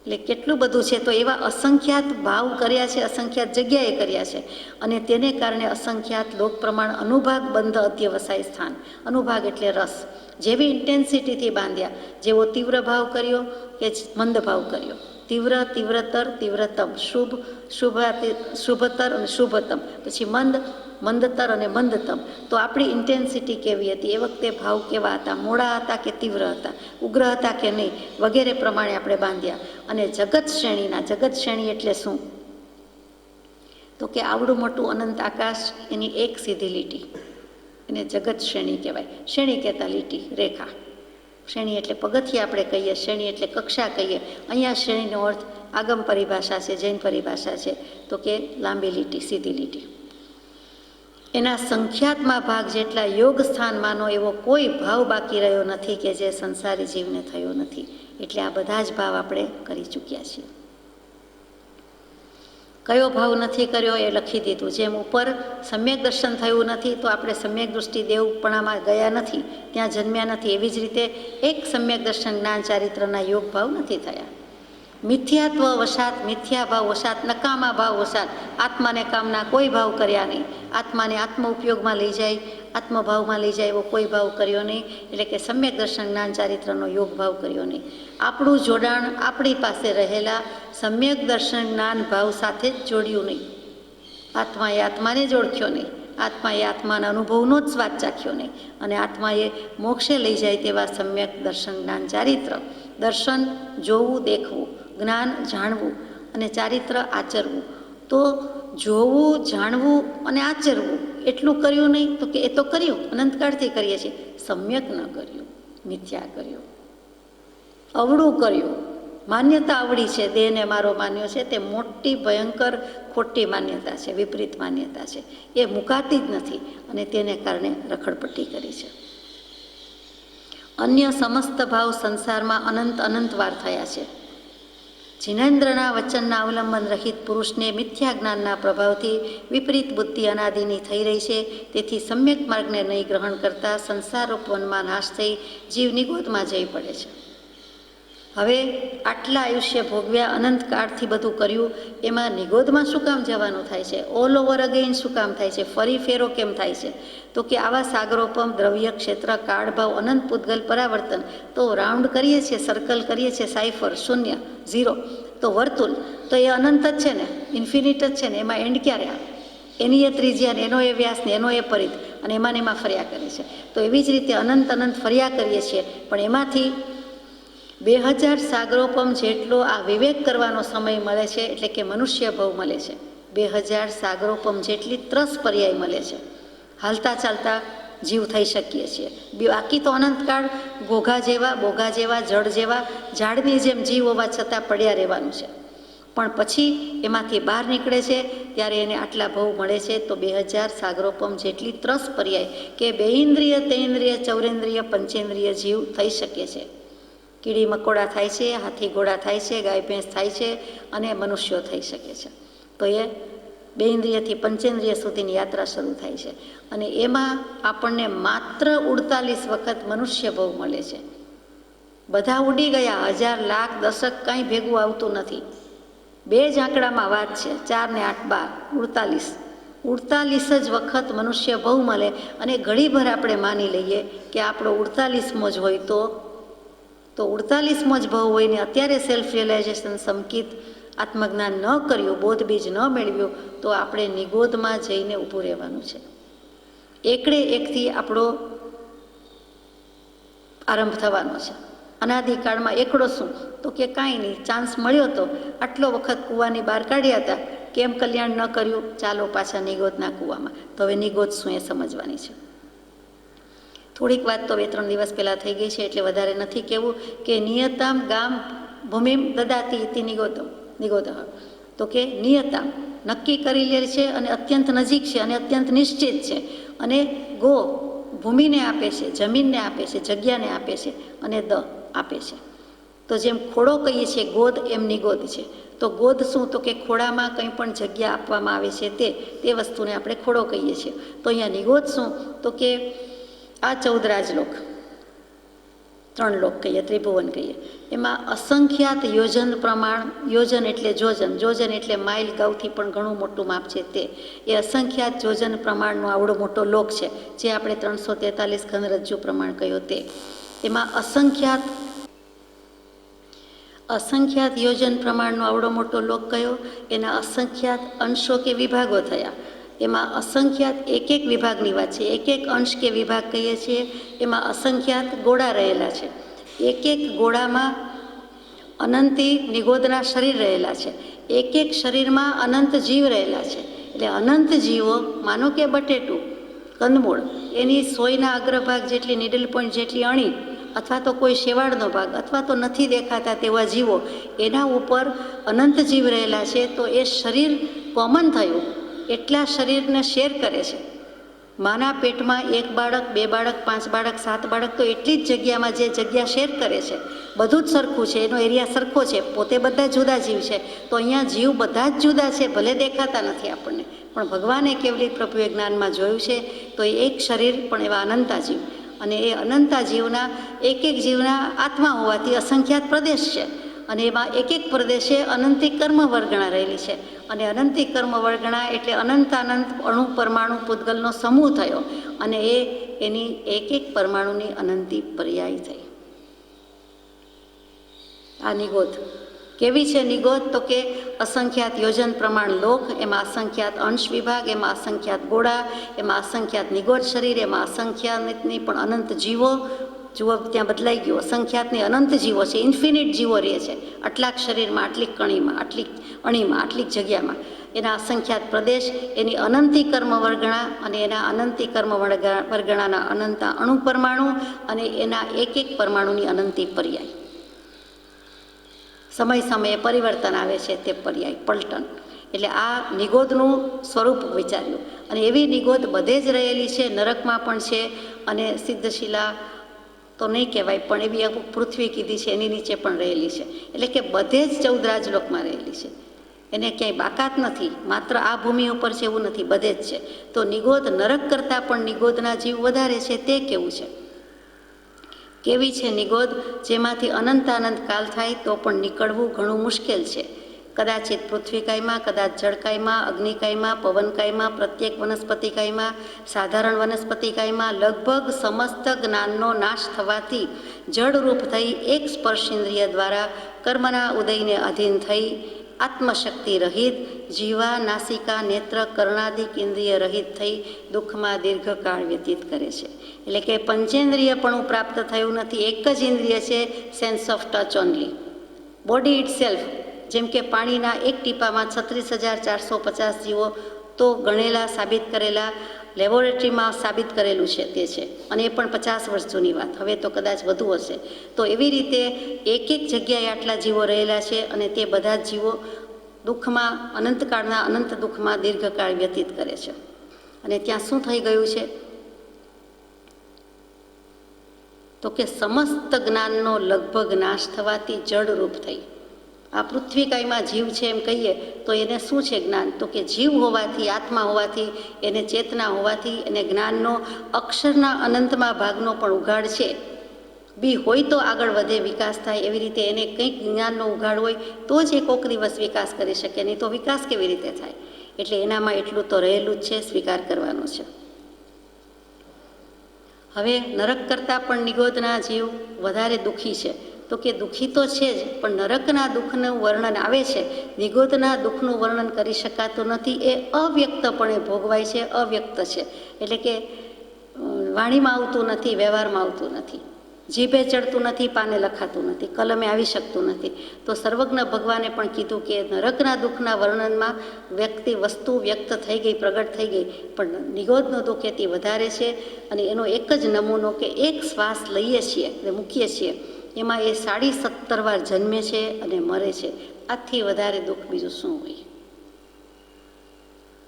Speaker 1: એટલે કેટલું બધું છે. તો એવા અસંખ્યાત ભાવ કર્યા છે, અસંખ્યાત જગ્યાએ કર્યા છે, અને તેને કારણે અસંખ્યાત લોક પ્રમાણ અનુભાગ બંધ અધ્યવસાય સ્થાન. અનુભાગ એટલે રસ, જેવી ઇન્ટેન્સિટીથી બાંધ્યા, જેવો તીવ્ર ભાવ કર્યો કે મંદ ભાવ કર્યો, તીવ્ર, તીવ્રતર, તીવ્રતમ, શુભ, શુભતર અને શુભતમ, પછી મંદ, મંદતર અને મંદતમ. તો આપણી ઇન્ટેન્સિટી કેવી હતી, એ વખતે ભાવ કેવા હતા, મોડા હતા કે તીવ્ર હતા, ઉગ્ર હતા કે નહીં, વગેરે પ્રમાણે આપણે બાંધ્યા. અને જગત શ્રેણીના, જગત શ્રેણી એટલે શું, તો કે આવડું મોટું અનંત આકાશ, એની એક સીધી લીટી, એને જગત શ્રેણી કહેવાય. શ્રેણી કહેતા લીટી, રેખા. શ્રેણી એટલે પગથિયા આપણે કહીએ, શ્રેણી એટલે કક્ષા કહીએ. અહીંયા શ્રેણીનો અર્થ આગમ પરિભાષા છે, જૈન પરિભાષા છે, તો કે લાંબી લીટી, સીધી લીટી. એના સંખ્યાતમાં ભાગ જેટલા યોગ સ્થાનમાંનો એવો કોઈ ભાવ બાકી રહ્યો નથી કે જે સંસારી જીવને થયો નથી. એટલે આ બધા જ ભાવ આપણે કરી ચૂક્યા છીએ. કયો ભાવ નથી કર્યો એ લખી દીધું. જેમ ઉપર સમ્યક દર્શન થયું નથી તો આપણે સમ્યક દૃષ્ટિ દેવપણામાં ગયા નથી, ત્યાં જન્મ્યા નથી. એવી જ રીતે એક સમ્યક દર્શન જ્ઞાન ચારિત્રના યોગ ભાવ નથી થયા. મિથ્યાત્વ વશાત, મિથ્યા ભાવ વશાત, નકામા ભાવ વશાત આત્માને કામના કોઈ ભાવ કર્યા નહીં. આત્માને આત્મ ઉપયોગમાં લઈ જાય, આત્મભાવમાં લઈ જાય એવો કોઈ ભાવ કર્યો નહીં. એટલે કે સમ્યક દર્શન જ્ઞાન ચારિત્રનો યોગ ભાવ કર્યો નહીં. આપણું જોડાણ આપણી પાસે રહેલા સમ્યક દર્શન જ્ઞાન ભાવ સાથે જ જોડ્યું નહીં. આત્માએ આત્માને જ ઓળખ્યો નહીં, આત્માએ આત્માના અનુભવનો જ સ્વાદ ચાખ્યો નહીં, અને આત્માએ મોક્ષે લઈ જાય તેવા સમ્યક દર્શન જ્ઞાન ચારિત્ર, દર્શન જોવું દેખવું, જ્ઞાન જાણવું અને ચારિત્ર આચરવું. તો જોવું, જાણવું અને આચરવું એટલું કર્યું નહીં તો કે એ તો કર્યું, અનંતકાળથી કરીએ છીએ, સમ્યક ન કર્યું, મિથ્યા કર્યું, અવળું કર્યું. માન્યતા આવડી છે, દેહને મારો માન્યો છે, તે મોટી ભયંકર ખોટી માન્યતા છે, વિપરીત માન્યતા છે. એ મુકાતી જ નથી અને તેને કારણે રખડપટ્ટી કરી છે. અન્ય સમસ્ત ભાવ સંસારમાં અનંત અનંત વાર થયા છે. જિનેન્દ્રના વચનના અવલંબન રહિત પુરુષને મિથ્યા જ્ઞાનના પ્રભાવથી વિપરીત બુદ્ધિ અનાદિની થઈ રહી છે. તેથી સમ્યક માર્ગને નહીં ગ્રહણ કરતા સંસારરૂપ વનમાં નાશ થઈ જીવ નિગોદમાં જઈ પડે છે. હવે આટલા આયુષ્ય ભોગવ્યા, અનંત કાળથી બધું કર્યું, એમાં નિગોદમાં શું કામ જવાનું થાય છે? ઓલ ઓવર અગેઇન શું કામ થાય છે? ફરી ફેરો કેમ થાય છે? તો કે આવા સાગરોપમ દ્રવ્ય ક્ષેત્ર કાળભાવ અનંત પૂતગલ પરાવર્તન તો રાઉન્ડ કરીએ છીએ, સર્કલ કરીએ છીએ, સાયફર શૂન્ય ઝીરો, તો વર્તુળ તો એ અનંત જ છે ને, ઇન્ફિનિટ જ છે ને, એમાં એન્ડ ક્યારે આવે? એની એ ત્રિજ્યા ને એનો એ વ્યાસ ને એનો એ પરિત, અને એમાં ને એમાં ફર્યા કરે છે. તો એવી જ રીતે અનંત અનંત ફર્યા કરીએ છીએ, પણ એમાંથી 2000 સાગરોપમ જેટલો આ વિવેક કરવાનો સમય મળે છે, એટલે કે મનુષ્ય ભવ મળે છે. 2000 સાગરોપમ જેટલી 3 પર્યાય મળે છે. હાલતા ચાલતા જીવ થઈ શકીએ છીએ. બાકી તો અનંતકાળ ઘોઘા જેવા, બોઘા જેવા, જળ જેવા, ઝાડની જેમ જીવ હોવા છતાં પડ્યા રહેવાનું છે. પણ પછી એમાંથી બહાર નીકળે છે ત્યારે એને આટલા ભવ મળે છે. તો 2000 સાગરોપમ જેટલી 3 પર્યાય કે 2 ઇન્દ્રિય, 3 ઇન્દ્રિય, ચૌરેન્દ્રિય, પંચેન્દ્રિય જીવ થઈ શકે છે. કીડી મકોડા થાય છે, હાથી ઘોડા થાય છે, ગાય ભેંસ થાય છે અને મનુષ્યો થઈ શકે છે. તો એ 2 ઇન્દ્રિયથી પંચેન્દ્રિય સુધીની યાત્રા શરૂ થાય છે. અને એમાં આપણને માત્ર 48 વખત મનુષ્ય ભવ મળે છે. બધા ઉડી ગયા, 1000 લાખ દશક કંઈ ભેગું આવતું નથી. 2 જ આંકડામાં વાત છે, 4 ને 8 12, 48 જ વખત મનુષ્ય ભવ મળે. અને ઘડીભર આપણે માની લઈએ કે આપણો 48મો જ હોય તો 48મો જ ભવ હોય ને અત્યારે સેલ્ફ રિયલાઇઝેશન, સમકિત આત્મજ્ઞાન ન કર્યું, બોધ બીજ ન મેળવ્યું, તો આપણે નિગોદમાં જઈને ઊભું રહેવાનું છે. એકડે એકથી આપણો આરંભ થવાનો છે. અનાદિકાળમાં એકડો શું? તો કે કાંઈ નહીં, ચાન્સ મળ્યો તો આટલો વખત કૂવાની બહાર કાઢ્યા હતા, કેમ કલ્યાણ ન કર્યું? ચાલો પાછા નિગોદના કૂવામાં. તો હવે નિગોદ શું એ સમજવાની છે. થોડીક વાત તો 2-3 દિવસ પહેલાં થઈ ગઈ છે, એટલે વધારે નથી કહેવું. કે નિયતામ ગામ ભૂમિમ દદાતી ઇતિ નિગોદ, તો કે નિયતામ નક્કી કરી લે છે અને અત્યંત નજીક છે અને અત્યંત નિશ્ચિત છે. અને ગો ભૂમિને આપે છે, જમીનને આપે છે, જગ્યાને આપે છે અને દ આપે છે. તો જેમ ખોડો કહીએ છીએ ગોદ, એમ નિગોદ છે. તો ગોદ શું? તો કે ખોડામાં કંઈ પણ જગ્યા આપવામાં આવે છે તે વસ્તુને આપણે ખોડો કહીએ છીએ. તો અહીંયા નિગોદ શું? તો કે આ 14 રાજલોક, 3 લોક કહીએ, ત્રિભુવન કહીએ, એમાં અસંખ્યાત યોજન પ્રમાણ, યોજન એટલે જોજન, જોજન એટલે માઇલ, ગાઉથી પણ ઘણું મોટું માપ છે તે. એ અસંખ્યાત યોજન પ્રમાણનો આવડો મોટો લોક છે, જે આપણે 343 ઘનરજ્જુ પ્રમાણ કહ્યો તે. એમાં અસંખ્યાત યોજન પ્રમાણનો આવડો મોટો લોક કયો? એના અસંખ્યાત અંશો કે વિભાગો થયા. એમાં અસંખ્યાત એક વિભાગની વાત છે, એક અંશ કે વિભાગ કહીએ છીએ. એમાં અસંખ્યાત ગોળા રહેલા છે. એક ગોળામાં અનંતી નિગોદના શરીર રહેલા છે. એક શરીરમાં અનંત જીવ રહેલા છે. એટલે અનંત જીવો, માનો કે બટેટું, કંદમૂળ, એની સોયના અગ્રભાગ જેટલી, નીડલ પોઈન્ટ જેટલી અણી, અથવા તો કોઈ શેવાળનો ભાગ, અથવા તો નથી દેખાતા તેવા જીવો, એના ઉપર અનંત જીવ રહેલા છે. તો એ શરીર કોમન થયું, એટલા શરીરને શેર કરે છે. માના પેટમાં 1 બાળક, 2 બાળક, 5 બાળક, 7 બાળક, તો એટલી જ જગ્યામાં જે જગ્યા શેર કરે છે, બધું જ સરખું છે, એનો એરિયા સરખો છે, પોતે બધા જુદા જીવ છે. તો અહીંયા જીવ બધા જ જુદા છે, ભલે દેખાતા નથી આપણને, પણ ભગવાને કેવલી પ્રભુએ જ્ઞાનમાં જોયું છે. તો એ એક શરીર પણ એવા અનંતા જીવ, અને એ અનંતા જીવના એક જીવના આત્મા હોવાથી અસંખ્યાત પ્રદેશ છે. અને એમાં એક પ્રદેશે અનંતી કર્મ વર્ગણા રહેલી છે. અને અનંતી કર્મ વર્ગણા એટલે અનંત અણુ પરમાણુ પૂતગલનો સમૂહ થયો. અને એની એક પરમાણુની અનંતી પર્યાય થઈ. આ નિગોદ કેવી છે નિગોદ? તો કે અસંખ્યાત યોજન પ્રમાણ લોક, એમાં અસંખ્યાત અંશ વિભાગ, એમાં અસંખ્યાત ગોળા, એમાં અસંખ્યાત નિગોદ શરીર, એમાં અસંખ્યાતની પણ અનંત જીવો. જુઓ ત્યાં બદલાઈ ગયું, અસંખ્યાતની અનંત જીવો છે, ઇન્ફિનિટ જીવો રહે છે આટલાક શરીરમાં, આટલીક કણીમાં, આટલીક અણીમાં, આટલીક જગ્યામાં. એના અસંખ્યાત પ્રદેશ, એની અનંતી કર્મ વર્ગણા અને એના અનંતી કર્મ વર્ગણાના અનંત અણુ પરમાણુ અને એના એક એક પરમાણુની અનંતી પર્યાય. સમય સમયે પરિવર્તન આવે છે તે પર્યાય, પલટન. એટલે આ નિગોદનું સ્વરૂપ વિચાર્યું. અને એવી નિગોદ બધે જ રહેલી છે, નરકમાં પણ છે અને સિદ્ધશિલા તો નહીં કહેવાય પણ એવી અમુક પૃથ્વી કીધી છે એની નીચે પણ રહેલી છે. એટલે કે બધે જ 14 રાજલોકમાં રહેલી છે, એને ક્યાંય બાકાત નથી. માત્ર આ ભૂમિ ઉપર છે એવું નથી, બધે જ છે. તો નિગોદ નરક કરતાં પણ નિગોદના જીવ વધારે છે, તે કેવું છે? કેવી છે નિગોદ? જેમાંથી અનંતાનંત કાલ થાય તો પણ નીકળવું ઘણું મુશ્કેલ છે. કદાચિત પૃથ્વીકાયમાં, કદાચ જળકાયમાં, અગ્નિકાયમાં, પવનકાયમાં, પ્રત્યેક વનસ્પતિકાયમાં, સાધારણ વનસ્પતિકાયમાં લગભગ સમસ્ત જ્ઞાનનો નાશ થવાથી જળરૂપ થઈ એક સ્પર્શેન્દ્રિય દ્વારા કર્મના ઉદયને અધીન થઈ આત્મશક્તિ રહિત જીવા, નાસિકા, નેત્ર, કર્ણાદિક ઇન્દ્રિય રહિત થઈ દુઃખમાં દીર્ઘકાળ વ્યતીત કરે છે. એટલે કે પંચેન્દ્રિય પણ પ્રાપ્ત થયું નથી, એક જ ઇન્દ્રિય છે, sense of touch only. Body it self, જેમ કે પાણીના એક ટીપામાં 36,450 જીવો તો ગણેલા, સાબિત કરેલા, લેબોરેટરીમાં સાબિત કરેલું છે તે છે, અને એ પણ 50 વર્ષ જૂની વાત, હવે તો કદાચ વધુ હશે. તો એવી રીતે એક એક જગ્યાએ આટલા જીવો રહેલા છે અને તે બધા જ જીવો દુઃખમાં, અનંતકાળના અનંત દુઃખમાં દીર્ઘકાળ વ્યતીત કરે છે. અને ત્યાં શું થઈ ગયું છે? તો કે સમસ્ત જ્ઞાનનો લગભગ નાશ થવાથી જળરૂપ થઈ. આ પૃથ્વીકાયમાં જીવ છે એમ કહીએ તો એને શું છે જ્ઞાન? તો કે જીવ હોવાથી, આત્મા હોવાથી, એને ચેતના હોવાથી, એને જ્ઞાનનો અક્ષરના અનંતમાં ભાગનો પણ ઉઘાડ છે. બી હોય તો આગળ વધે, વિકાસ થાય. એવી રીતે એને કંઈક જ્ઞાનનો ઉઘાડ હોય તો જ એ કોઈક દિવસ વિકાસ કરી શકે, નહીં તો વિકાસ કેવી રીતે થાય? એટલે એનામાં એટલું તો રહેલું જ છે, સ્વીકાર કરવાનો છે. હવે નરક કરતાં પણ નિગોદના જીવ વધારે દુઃખી છે. તો કે દુઃખી તો છે જ, પણ નરકના દુઃખનું વર્ણન આવે છે, નિગોદના દુઃખનું વર્ણન કરી શકાતું નથી. એ અવ્યક્તપણે ભોગવાય છે, અવ્યક્ત છે. એટલે કે વાણીમાં આવતું નથી, વ્યવહારમાં આવતું નથી, જીભે ચડતું નથી, પાને લખાતું નથી, કલમે આવી શકતું નથી. તો સર્વજ્ઞ ભગવાને પણ કીધું કે નરકના દુઃખના વર્ણનમાં વસ્તુ વ્યક્ત થઈ ગઈ, પ્રગટ થઈ ગઈ, પણ નિગોદનું દુઃખ એથી વધારે છે. અને એનો એક જ નમૂનો કે એક શ્વાસ લઈએ છીએ એટલે મૂકીએ છીએ, એમાં એ 17.5 વાર જન્મે છે અને મરે છે. આથી વધારે દુઃખ બીજું શું હોય?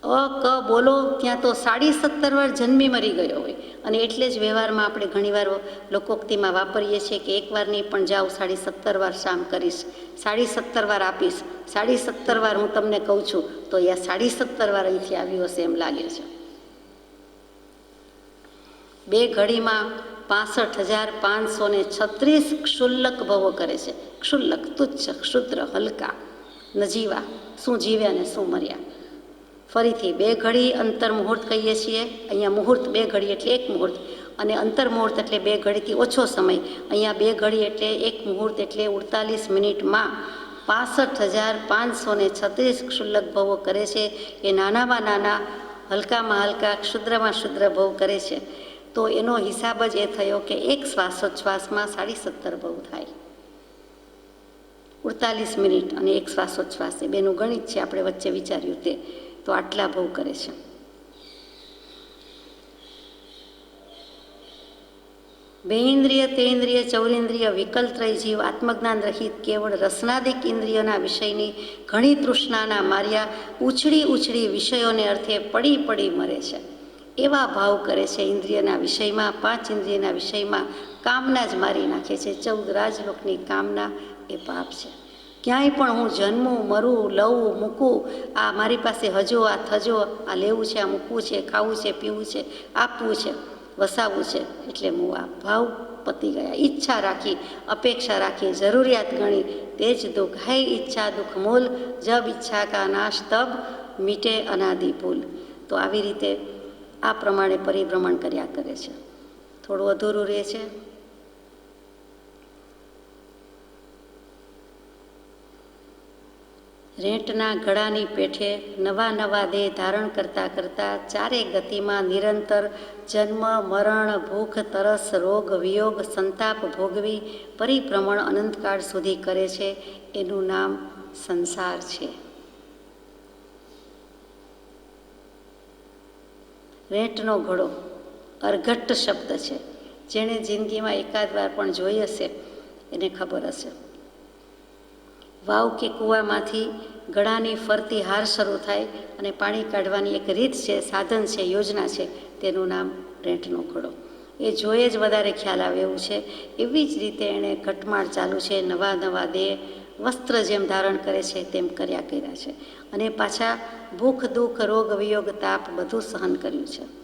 Speaker 1: ક બોલો ત્યાં તો 17.5 વાર જન્મી મરી ગયો હોય. અને એટલે જ વ્યવહારમાં આપણે ઘણીવાર લોકોક્તિમાં વાપરીએ છીએ કે એકવાર નહીં પણ જાઓ 17.5 વાર શામ કરીશ, 17.5 વાર આપીશ, 17.5 વાર હું તમને કહું છું. તો એ 17.5 વાર અહીંથી આવ્યું હશે એમ લાગે છે. 2 ઘડીમાં 65,536 ક્ષુલ્લક ભવો કરે છે. ક્ષુલ્લક, તુચ્છ, ક્ષુદ્ર, હલકા, નજીવા, શું જીવ્યા ને શું મર્યા. ફરીથી 2 ઘડી અંતર મુહૂર્ત કહીએ છીએ. અહીંયા મુહૂર્ત 2 ઘડી એટલે 1 મુહૂર્ત, અને અંતર મુહૂર્ત એટલે 2 ઘડીથી ઓછો સમય. અહીંયા 2 ઘડી એટલે 1 મુહૂર્ત એટલે 48 મિનિટમાં 65,536 ક્ષુલ્લક ભવો કરે છે. એ નાનામાં નાના, હલકામાં હલકા, ક્ષુદ્રમાં ક્ષુદ્ર ભવ કરે છે. તો એનો હિસાબ જ એ થયો કે એક શ્વાસોચ્છ્વાસમાં 17.5 ભવ થાય. 48 મિનિટ અને એક શ્વાસોચ્છ્વાસ, એ બેનું ગણિત છે, આપણે વચ્ચે વિચાર્યું તે. તો આટલા ભવ કરે છે. બેઇન્દ્રિય, તેઇન્દ્રિય, ચૌરેન્દ્રિય, વિકલત્રય જીવ આત્મજ્ઞાન રહિત કેવળ રસનાદિક ઇન્દ્રિયોના વિષયની ઘણી તૃષ્ણાના માર્યા ઉછળી ઉછળી વિષયોને અર્થે પડી પડી મરે છે. એવા ભાવ કરે છે ઇન્દ્રિયના વિષયમાં, 5 ઇન્દ્રિયના વિષયમાં કામના જ મારી નાખે છે. 14 રાજલોકની કામના એ પાપ છે. ક્યાંય પણ હું જન્મું, મરું, લઉં, મૂકું, આ મારી પાસે હજો, આ થજો, આ લેવું છે, આ મૂકવું છે, ખાવું છે, પીવું છે, આપવું છે, વસાવવું છે, એટલે હું આ ભાવ પતી ગયા. ઈચ્છા રાખી, અપેક્ષા રાખી, જરૂરિયાત ગણી, તે જ દુઃખ. હૈ ઈચ્છા દુઃખ મૂલ, જબ ઈચ્છા કા નાશ તબ મીટે અનાદિ ભૂલ. તો આવી રીતે આ પ્રમાણે પરિભ્રમણ કર્યા કરે છે. થોડું અધૂરું રહે છે. રેંટના ગળાની પેઠે નવા નવા દેહ ધારણ કરતાં કરતાં ચારે ગતિમાં નિરંતર જન્મ મરણ ભૂખ તરસ રોગ વિયોગ સંતાપ ભોગવી પરિભ્રમણ અનંતકાળ સુધી કરે છે એનું નામ સંસાર છે. રેંટનો ઘડો અર્ઘટ શબ્દ છે. જેણે જિંદગીમાં એકાદ વાર પણ જોઈ હશે એને ખબર હશે. વાવ કે કૂવામાંથી ગળાની ફરતી હાર શરૂ થાય અને પાણી કાઢવાની એક રીત છે, સાધન છે, યોજના છે, તેનું નામ રેંટનો ઘડો. એ જોઈએ જ વધારે ખ્યાલ આવે એવું છે. એવી જ રીતે એણે ઘટમાળ ચાલુ છે, નવા નવા દેહ વસ્ત્ર જેમ ધારણ કરે છે તેમ કર્યા છે અને પાછા ભૂખ દુઃખ રોગ વિયોગ તાપ બધું સહન કર્યું છે.